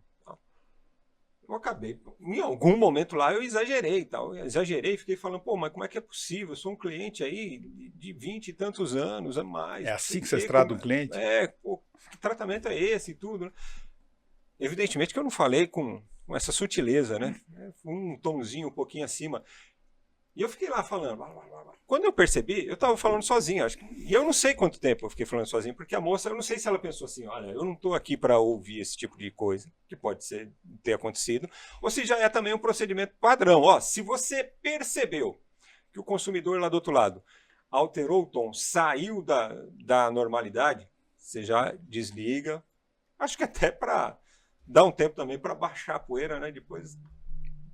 eu acabei, em algum momento lá eu exagerei e tal. Eu exagerei e fiquei falando, pô, mas como é que é possível? Eu sou um cliente aí de 20 e tantos anos a mais. É assim que vocês tratam o cliente? Pô, que tratamento é esse e tudo, né? Evidentemente que eu não falei com essa sutileza, né? Um tomzinho um pouquinho acima. E eu fiquei lá falando. Quando eu percebi, eu estava falando sozinho, acho que. E eu não sei quanto tempo eu fiquei falando sozinho, porque a moça, eu não sei se ela pensou assim, olha, eu não estou aqui para ouvir esse tipo de coisa, que pode ter acontecido, ou se já é também um procedimento padrão. Ó, se você percebeu que o consumidor lá do outro lado alterou o tom, saiu da normalidade, você já desliga. Acho que até para dar um tempo também para baixar a poeira, né? Depois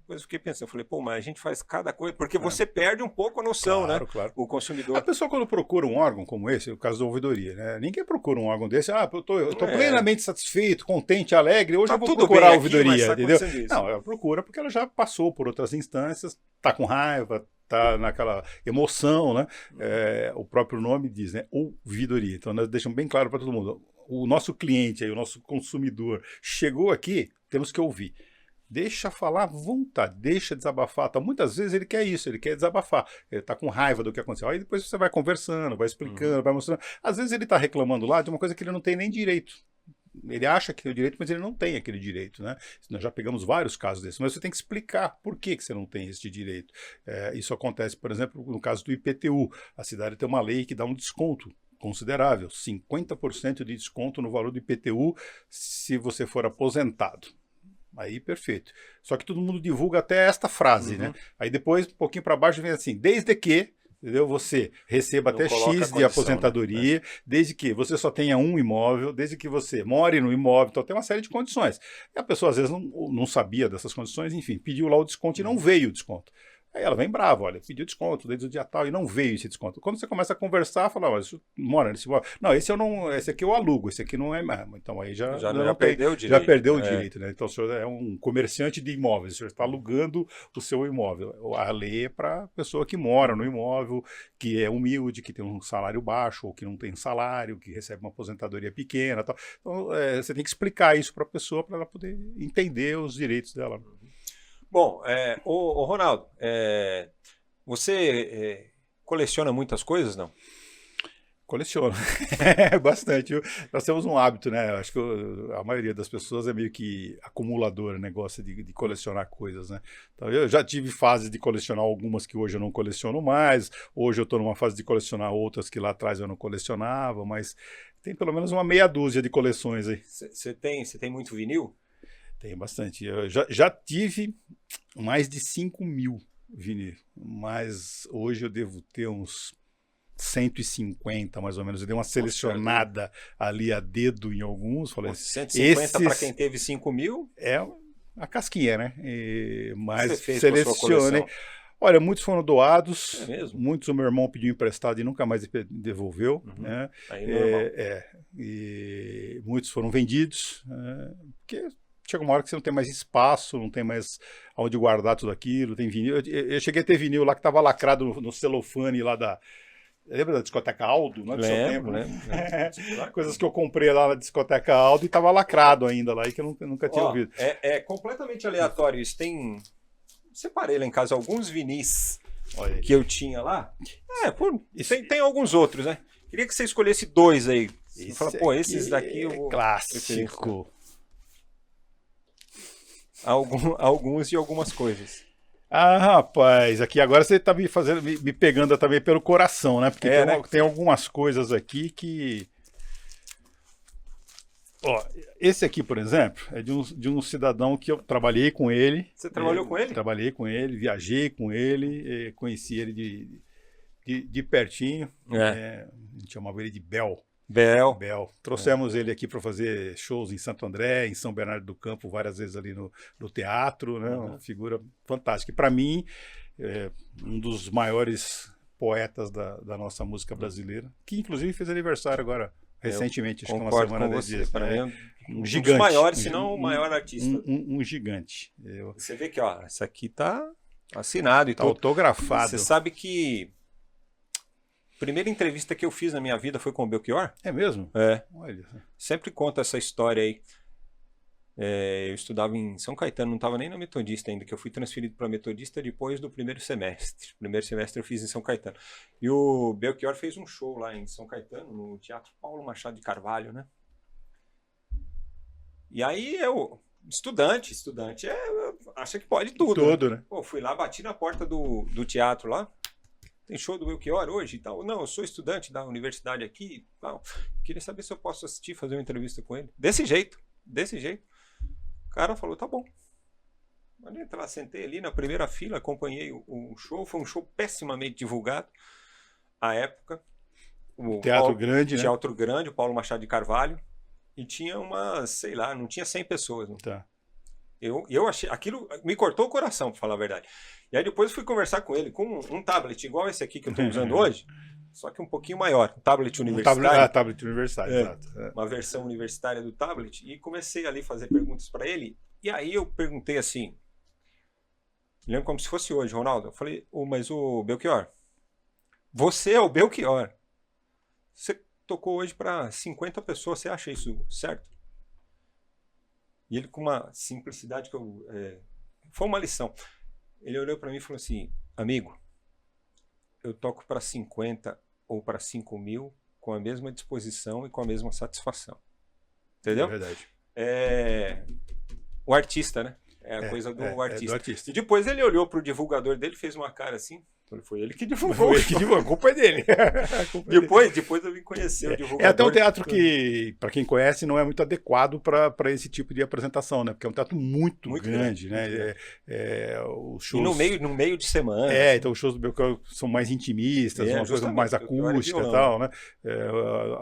eu fiquei pensando, falei, pô, mas a gente faz cada coisa, porque você perde um pouco a noção, né? Claro. O consumidor. A pessoa quando procura um órgão como esse, o caso da ouvidoria, né? Ninguém procura um órgão desse, eu tô plenamente satisfeito, contente, alegre, hoje eu vou procurar a ouvidoria, entendeu? Não, ela procura porque ela já passou por outras instâncias, tá com raiva, tá naquela emoção, né? O próprio nome diz, né? Ouvidoria. Então nós deixamos bem claro para todo mundo, o nosso cliente, aí, o nosso consumidor chegou aqui, temos que ouvir. Deixa falar à vontade, deixa desabafar. Então, muitas vezes ele quer isso, ele quer desabafar. Ele está com raiva do que aconteceu. Aí depois você vai conversando, vai explicando, vai mostrando. Às vezes ele está reclamando lá de uma coisa que ele não tem nem direito. Ele acha que tem o direito, mas ele não tem aquele direito, né? Nós já pegamos vários casos desses, mas você tem que explicar por que você não tem esse direito. Isso acontece, por exemplo, no caso do IPTU. A cidade tem uma lei que dá um desconto considerável, 50% de desconto no valor do IPTU se você for aposentado. Aí, perfeito. Só que todo mundo divulga até esta frase, né? Aí depois, um pouquinho para baixo, vem assim, desde que entendeu? Você receba Não até coloca X de condição, aposentadoria, né? desde que você só tenha um imóvel, desde que você more no imóvel, então tem uma série de condições. E a pessoa às vezes não sabia dessas condições, enfim, pediu lá o desconto e não veio o desconto. Aí ela vem brava, olha, pediu desconto desde o dia tal e não veio esse desconto. Quando você começa a conversar, fala, mas isso mora nesse imóvel. Não, esse aqui eu alugo, esse aqui não é mesmo. Então aí já não tem, perdeu o direito. já perdeu o direito, né? Então o senhor é um comerciante de imóveis, o senhor está alugando o seu imóvel. A lei é para a pessoa que mora no imóvel, que é humilde, que tem um salário baixo, ou que não tem salário, que recebe uma aposentadoria pequena. Tal. Então você tem que explicar isso para a pessoa para ela poder entender os direitos dela. Bom, ô Ronaldo, você coleciona muitas coisas, não? Coleciono. Bastante. Nós temos um hábito, né? Acho que a maioria das pessoas é meio que acumuladora, né? Gosta de colecionar coisas, né? Então, eu já tive fases de colecionar algumas que hoje eu não coleciono mais. Hoje eu estou numa fase de colecionar outras que lá atrás eu não colecionava, mas tem pelo menos uma meia dúzia de coleções aí. Você tem muito vinil? Tem bastante. Eu já tive mais de 5.000 vinil, mas hoje eu devo ter uns 150 mais ou menos. Eu dei uma selecionada ali a dedo em alguns. Falei, 150 para quem teve 5.000? É a casquinha, né? Mas você fez selecionei. Olha, muitos foram doados, é mesmo? Muitos o meu irmão pediu emprestado e nunca mais devolveu. Né? Aí normal. E muitos foram vendidos, porque chega uma hora que você não tem mais espaço, não tem mais onde guardar tudo aquilo, tem vinil. Eu cheguei a ter vinil lá que estava lacrado no celofane lá da... Lembra da discoteca Aldo? Não é do seu tempo, né? Coisas que eu comprei lá na discoteca Aldo e estava lacrado ainda lá e que eu nunca tinha ouvido. É completamente aleatório isso. Separei lá em casa alguns vinis que eu tinha lá. Tem alguns outros, né? Queria que você escolhesse 2 aí. Você fala, pô, esses daqui eu vou... Clássico. Alguns de algumas coisas. Ah, rapaz, aqui agora você tá me pegando também pelo coração, né? Porque tem algumas coisas aqui que... Ó, esse aqui, por exemplo, é de um cidadão que eu trabalhei com ele. Você trabalhou com ele? Trabalhei com ele, viajei com ele, conheci ele de pertinho. A gente chamava ele de Bel. Trouxemos ele aqui para fazer shows em Santo André, em São Bernardo do Campo, várias vezes ali no teatro, né? Uma figura fantástica. E para mim, um dos maiores poetas da nossa música brasileira, que inclusive fez aniversário agora, recentemente, acho que uma semana desses. Para mim, um gigante. Um dos maiores, se não o maior artista. Um gigante. Você vê que, ó, esse aqui tá assinado e tá autografado. Você sabe que a primeira entrevista que eu fiz na minha vida foi com o Belchior. É mesmo? É. Olha. Sempre conta essa história aí. Eu estudava em São Caetano, não estava nem na Metodista ainda, que eu fui transferido para Metodista depois do primeiro semestre. O primeiro semestre eu fiz em São Caetano. E o Belchior fez um show lá em São Caetano, no Teatro Paulo Machado de Carvalho, né? E aí eu, estudante acha que pode tudo. Tudo, né? Pô, fui lá, bati na porta do teatro lá. Tem show do Belchior hoje e tal. Não, eu sou estudante da universidade aqui e tal. Queria saber se eu posso assistir, fazer uma entrevista com ele. Desse jeito. O cara falou, tá bom. Pode entrar, sentei ali na primeira fila, acompanhei o show. Foi um show pessimamente divulgado à época. Teatro Grande, né? Teatro Grande, o Paulo Machado de Carvalho. E tinha sei lá, não tinha 100 pessoas. Né? Tá. Eu achei, aquilo me cortou o coração, para falar a verdade. E aí depois fui conversar com ele com um tablet igual esse aqui que eu estou usando hoje, só que um pouquinho maior, um tablet universitário. Tablet universitário, exato. Uma versão universitária do tablet, e comecei ali a fazer perguntas para ele, e aí eu perguntei assim, lembro como se fosse hoje, Ronaldo, eu falei, mas o Belchior, você é o Belchior, você tocou hoje para 50 pessoas, você acha isso certo? E ele com uma simplicidade que foi uma lição. Ele olhou para mim e falou assim, amigo, eu toco para 50 ou para 5.000 com a mesma disposição e com a mesma satisfação. Entendeu? É verdade. O artista, né? É a coisa do artista. Do artista. E depois ele olhou para o divulgador dele, fez uma cara assim, Foi ele que divulgou. A culpa é dele. Depois eu vim conhecer o divulgador. É até um teatro que, para quem conhece, não é muito adequado para esse tipo de apresentação, né? Porque é um teatro muito grande, né? Os shows... E no meio de semana. Então os shows do Belchior são mais intimistas, uma coisa mais acústica e tal, né?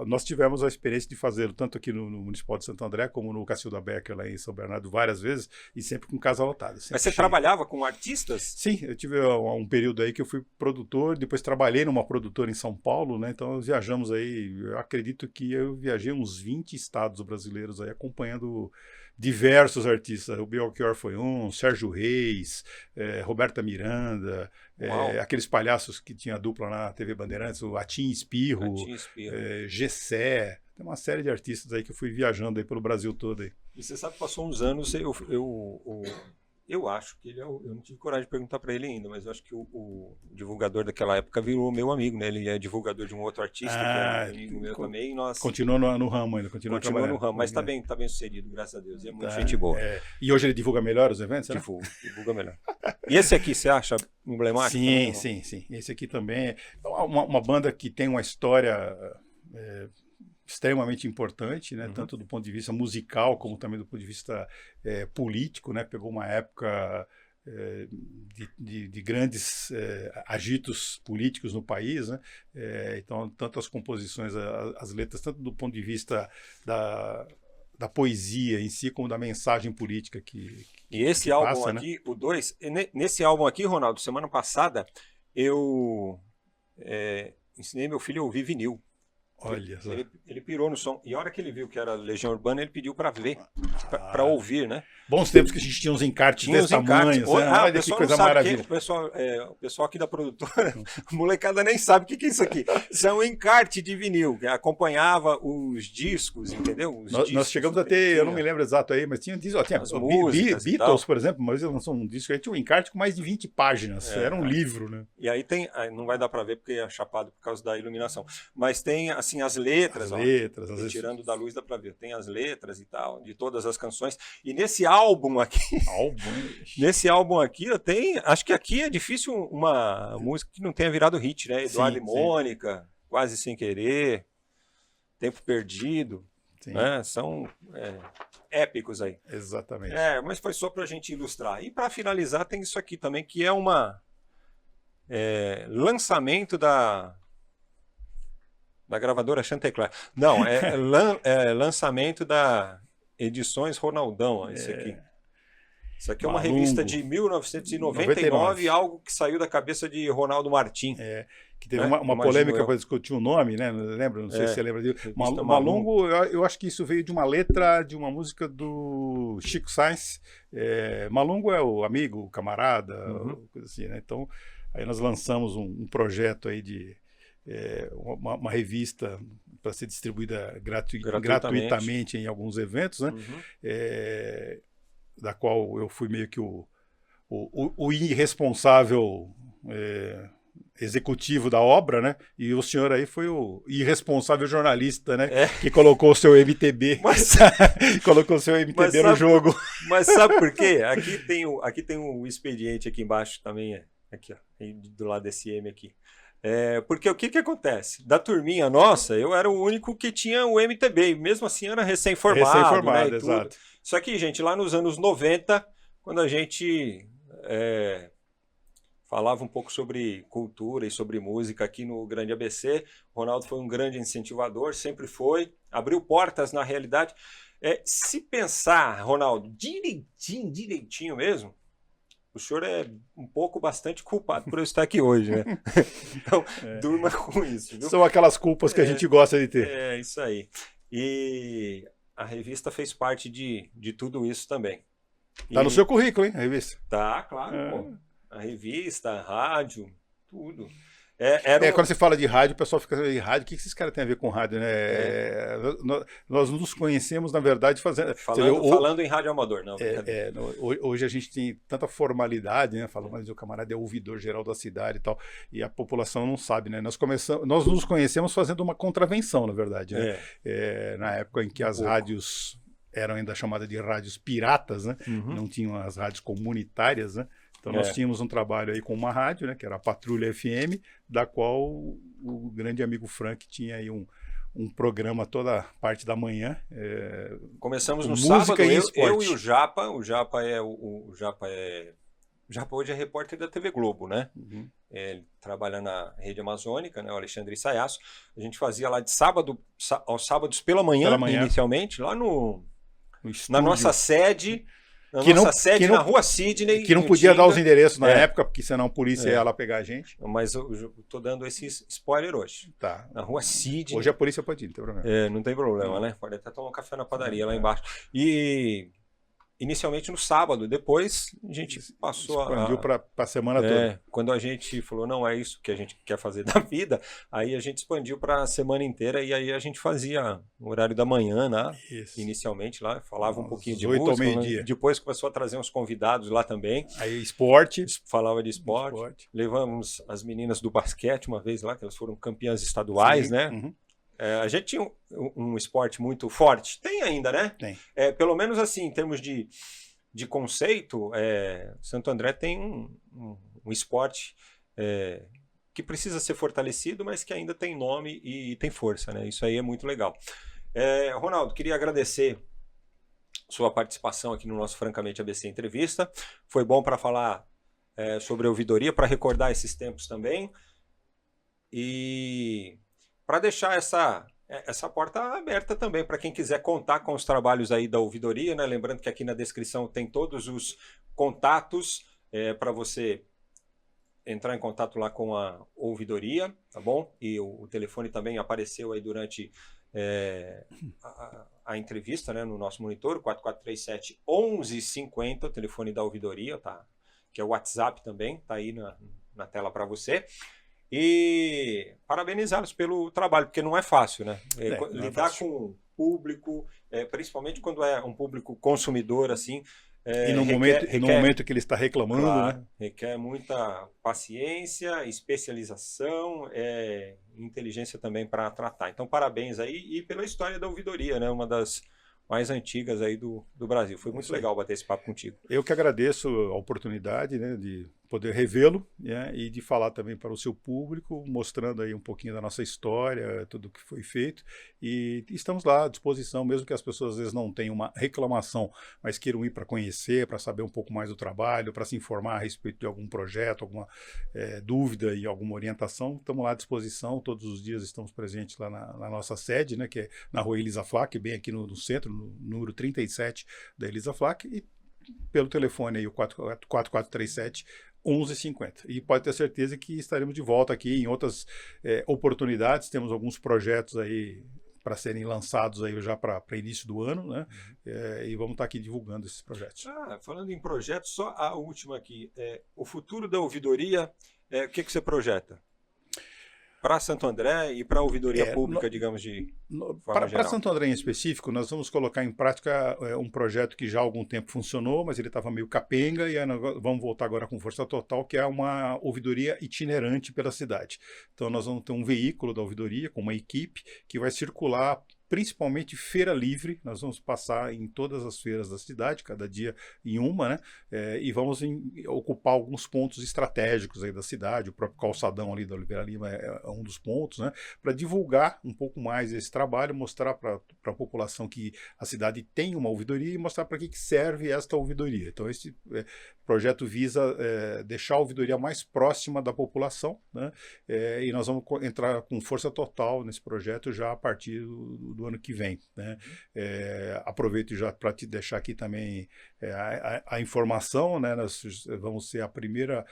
Nós tivemos a experiência de fazê-lo tanto aqui no Municipal de Santo André, como no Cacilda Becker, lá em São Bernardo, várias vezes, e sempre com casa lotada. Mas você trabalhava com artistas? Sim, eu tive um período aí que eu fui produtor, depois trabalhei numa produtora em São Paulo, né? Então nós viajamos aí, eu acredito que eu viajei uns 20 estados brasileiros aí, acompanhando diversos artistas. O Belchior foi um, Sérgio Reis, Roberta Miranda, aqueles palhaços que tinha dupla na TV Bandeirantes, o Atim Espirro, Gessé. Tem uma série de artistas aí que eu fui viajando aí pelo Brasil todo aí. E você sabe que passou uns anos, eu acho que ele eu não tive coragem de perguntar para ele ainda, mas eu acho que o divulgador daquela época virou meu amigo, né? Ele é divulgador de um outro artista, que é amigo meu também. Continua no ramo ainda, continua no ramo, mas tá bem sucedido, graças a Deus. É muito gente boa. E hoje ele divulga melhor os eventos? Divulga melhor. E esse aqui, você acha emblemático? Sim. Esse aqui também é uma banda que tem uma história extremamente importante, né? Tanto do ponto de vista musical como também do ponto de vista político, né? Pegou uma época de grandes agitos políticos no país, né? Então, tanto as composições, as letras, tanto do ponto de vista da poesia em si, como da mensagem política E esse álbum aqui, o 2, nesse álbum aqui, Ronaldo, semana passada, eu ensinei meu filho a ouvir vinil. Olha só. Ele pirou no som. E a hora que ele viu que era Legião Urbana, ele pediu para ver, para ouvir, né? Bons tempos que a gente tinha uns encartes desse tamanho. Olha que coisa maravilhosa. O pessoal aqui da produtora, a molecada nem sabe o que é isso aqui. Isso é um encarte de vinil, que acompanhava os discos, entendeu? Nós chegamos a ter, eu não me lembro exato aí, mas tinha Beatles, por exemplo, mas eles lançou um disco aí, tinha um encarte com mais de 20 páginas. Era um livro, né? E aí tem, não vai dar para ver porque é chapado por causa da iluminação, mas tem assim as letras, tirando da luz dá para ver. Tem as letras e tal, de todas as canções. E nesse álbum aqui, tem, acho que aqui é difícil uma música que não tenha virado hit, né? Eduardo e Mônica, Quase Sem Querer, Tempo Perdido, né? São épicos aí. Exatamente. Mas foi só para a gente ilustrar. E para finalizar tem isso aqui também, que é lançamento da gravadora Chantecler. Não, lançamento da Edições Ronaldão, esse aqui. Isso aqui é uma revista de 1999, algo que saiu da cabeça de Ronaldo Martim. Que teve uma polêmica para discutir o nome, né? Lembra? Não sei se você lembra disso. Malungo, eu acho que isso veio de uma letra de uma música do Chico Sainz. Malungo é o amigo, o camarada, coisa assim, né? Então, aí nós lançamos um projeto aí de uma revista para ser distribuída gratuitamente em alguns eventos, né? Da qual eu fui meio que o irresponsável executivo da obra, né? E o senhor aí foi o irresponsável jornalista, né? Que colocou o seu MTB, colocou o seu MTB no jogo. Mas sabe por quê? Aqui tem um expediente aqui embaixo também, aqui, ó, do lado desse M aqui. Porque o que acontece? Da turminha nossa, eu era o único que tinha o MTB, e mesmo assim era recém-formado, né, exato. Só que, gente, lá nos anos 90, quando a gente falava um pouco sobre cultura e sobre música aqui no Grande ABC, o Ronaldo foi um grande incentivador, sempre foi, abriu portas na realidade. Se pensar, Ronaldo, direitinho mesmo, o senhor é bastante culpado por eu estar aqui hoje, né? Então, durma com isso. Viu? São aquelas culpas que a gente gosta de ter. Isso aí. E a revista fez parte de tudo isso também. Tá no seu currículo, hein, a revista? Tá, claro. Pô. A revista, a rádio, tudo. Quando você fala de rádio, o pessoal fica de rádio, o que esses caras têm a ver com rádio, né? Nós nos conhecemos, na verdade, falando em rádio amador, não. Hoje a gente tem tanta formalidade, né? Falando, mas o camarada é ouvidor geral da cidade e tal, e a população não sabe, né? Nós nos conhecemos fazendo uma contravenção, na verdade, né? Na época em que as rádios eram ainda chamadas de rádios piratas, né? Não tinham as rádios comunitárias, né? Então nós tínhamos um trabalho aí com uma rádio, né, que era a Patrulha FM, da qual o grande amigo Frank tinha aí um programa toda parte da manhã. Começamos no música sábado, e eu esporte. e o Japa. O Japa hoje é repórter da TV Globo, né? Uhum. Ele trabalha na Rede Amazônica, né? O Alexandre Saiasso. A gente fazia lá de sábado aos sábados pela manhã, inicialmente, lá na nossa sede. Na Rua Sidney. Que não podia dar os endereços na época, porque senão a polícia ia lá pegar a gente. Mas eu tô dando esse spoiler hoje. Tá. Na Rua Sidney. Hoje a polícia pode ir, não tem problema. Não tem problema, né? Pode até tomar um café na padaria lá embaixo. E inicialmente no sábado, depois a gente passou expandiu para a semana toda. Quando a gente falou, não é isso que a gente quer fazer da vida, aí a gente expandiu para a semana inteira e aí a gente fazia no horário da manhã, né? Inicialmente lá, falava um pouquinho de música. 8 ao meio-dia. Depois começou a trazer uns convidados lá também. Aí esporte. Falava de esporte. Levamos as meninas do basquete uma vez lá, que elas foram campeãs estaduais, sim, né? Uhum. A gente tinha um esporte muito forte. Tem ainda, né? Tem. Pelo menos assim, em termos de conceito, Santo André tem um esporte que precisa ser fortalecido, mas que ainda tem nome e tem força, né? Isso aí é muito legal. Ronaldo, queria agradecer sua participação aqui no nosso Francamente ABC Entrevista. Foi bom para falar sobre a ouvidoria, para recordar esses tempos também. E para deixar essa porta aberta também para quem quiser contar com os trabalhos aí da ouvidoria, né? Lembrando que aqui na descrição tem todos os contatos para você entrar em contato lá com a ouvidoria, tá bom? E o telefone também apareceu aí durante a entrevista, né? No nosso monitor, 4437-1150, o telefone da ouvidoria, tá? Que é o WhatsApp também, tá aí na tela para você. E parabenizá-los pelo trabalho, porque não é fácil, né? Lidar com o público, principalmente quando é um público consumidor, assim. E no momento que ele está reclamando, claro, né? Requer muita paciência, especialização, inteligência também para tratar. Então, parabéns aí e pela história da ouvidoria, né? Uma das mais antigas aí do Brasil. Foi muito legal bater esse papo contigo. Eu que agradeço a oportunidade, né, de poder revê-lo, né, e de falar também para o seu público, mostrando aí um pouquinho da nossa história, tudo o que foi feito. E estamos lá à disposição, mesmo que as pessoas às vezes não tenham uma reclamação, mas queiram ir para conhecer, para saber um pouco mais do trabalho, para se informar a respeito de algum projeto, alguma dúvida e alguma orientação. Estamos lá à disposição, todos os dias estamos presentes lá na nossa sede, né, que é na Rua Elisa Flack, bem aqui no centro, no número 37 da Elisa Flack, e pelo telefone aí, o 4437-1150. E pode ter certeza que estaremos de volta aqui em outras oportunidades. Temos alguns projetos aí para serem lançados aí já para início do ano, né? E vamos estar aqui divulgando esses projetos. Falando em projetos, só a última aqui. O futuro da ouvidoria, o que você projeta? Para Santo André e para a ouvidoria pública, digamos, de forma geral. Para Santo André em específico, nós vamos colocar em prática um projeto que já há algum tempo funcionou, mas ele estava meio capenga, e vamos voltar agora com força total, que é uma ouvidoria itinerante pela cidade. Então nós vamos ter um veículo da ouvidoria, com uma equipe, que vai circular principalmente feira livre. Nós vamos passar em todas as feiras da cidade, cada dia em uma, né? E vamos ocupar alguns pontos estratégicos aí da cidade. O próprio calçadão ali da Oliveira Lima é um dos pontos, né? Para divulgar um pouco mais esse trabalho, mostrar para a população que a cidade tem uma ouvidoria e mostrar para que serve esta ouvidoria. Então esse projeto visa deixar a ouvidoria mais próxima da população, né? E nós vamos entrar com força total nesse projeto já a partir do ano que vem, né? Aproveito já para te deixar aqui também a informação, né? Nós vamos ser a primeira,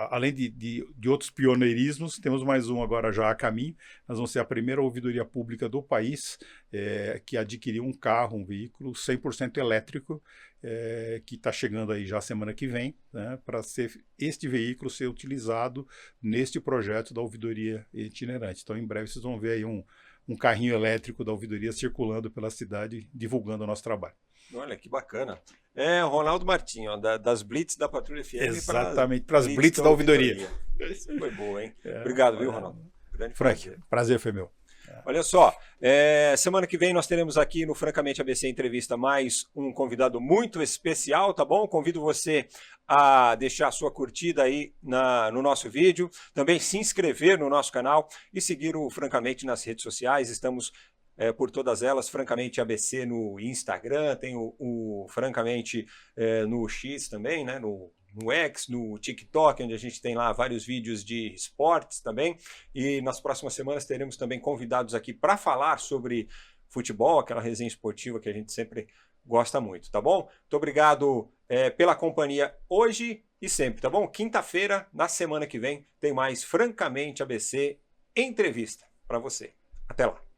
além de outros pioneirismos, temos mais um agora já a caminho. Nós vamos ser a primeira ouvidoria pública do país que adquiriu um veículo 100% elétrico, que está chegando aí já semana que vem, né? Para este veículo ser utilizado neste projeto da ouvidoria itinerante. Então, em breve vocês vão ver aí um carrinho elétrico da ouvidoria circulando pela cidade, divulgando o nosso trabalho. Olha, que bacana. Ronaldo Martinho, das Blitz da Patrulha FM. Exatamente, para as Blitz da ouvidoria. Isso foi boa, hein? Obrigado, viu, Ronaldo? Frank, prazer foi meu. Olha só, semana que vem nós teremos aqui no Francamente ABC Entrevista mais um convidado muito especial, tá bom? Convido você a deixar a sua curtida aí no nosso vídeo, também se inscrever no nosso canal e seguir o Francamente nas redes sociais. Estamos por todas elas, Francamente ABC no Instagram, tem o Francamente no X também, né? No X, no TikTok, onde a gente tem lá vários vídeos de esportes também. E nas próximas semanas teremos também convidados aqui para falar sobre futebol, aquela resenha esportiva que a gente sempre gosta muito, tá bom? Muito obrigado pela companhia hoje e sempre, tá bom? Quinta-feira, na semana que vem, tem mais Francamente ABC Entrevista para você. Até lá!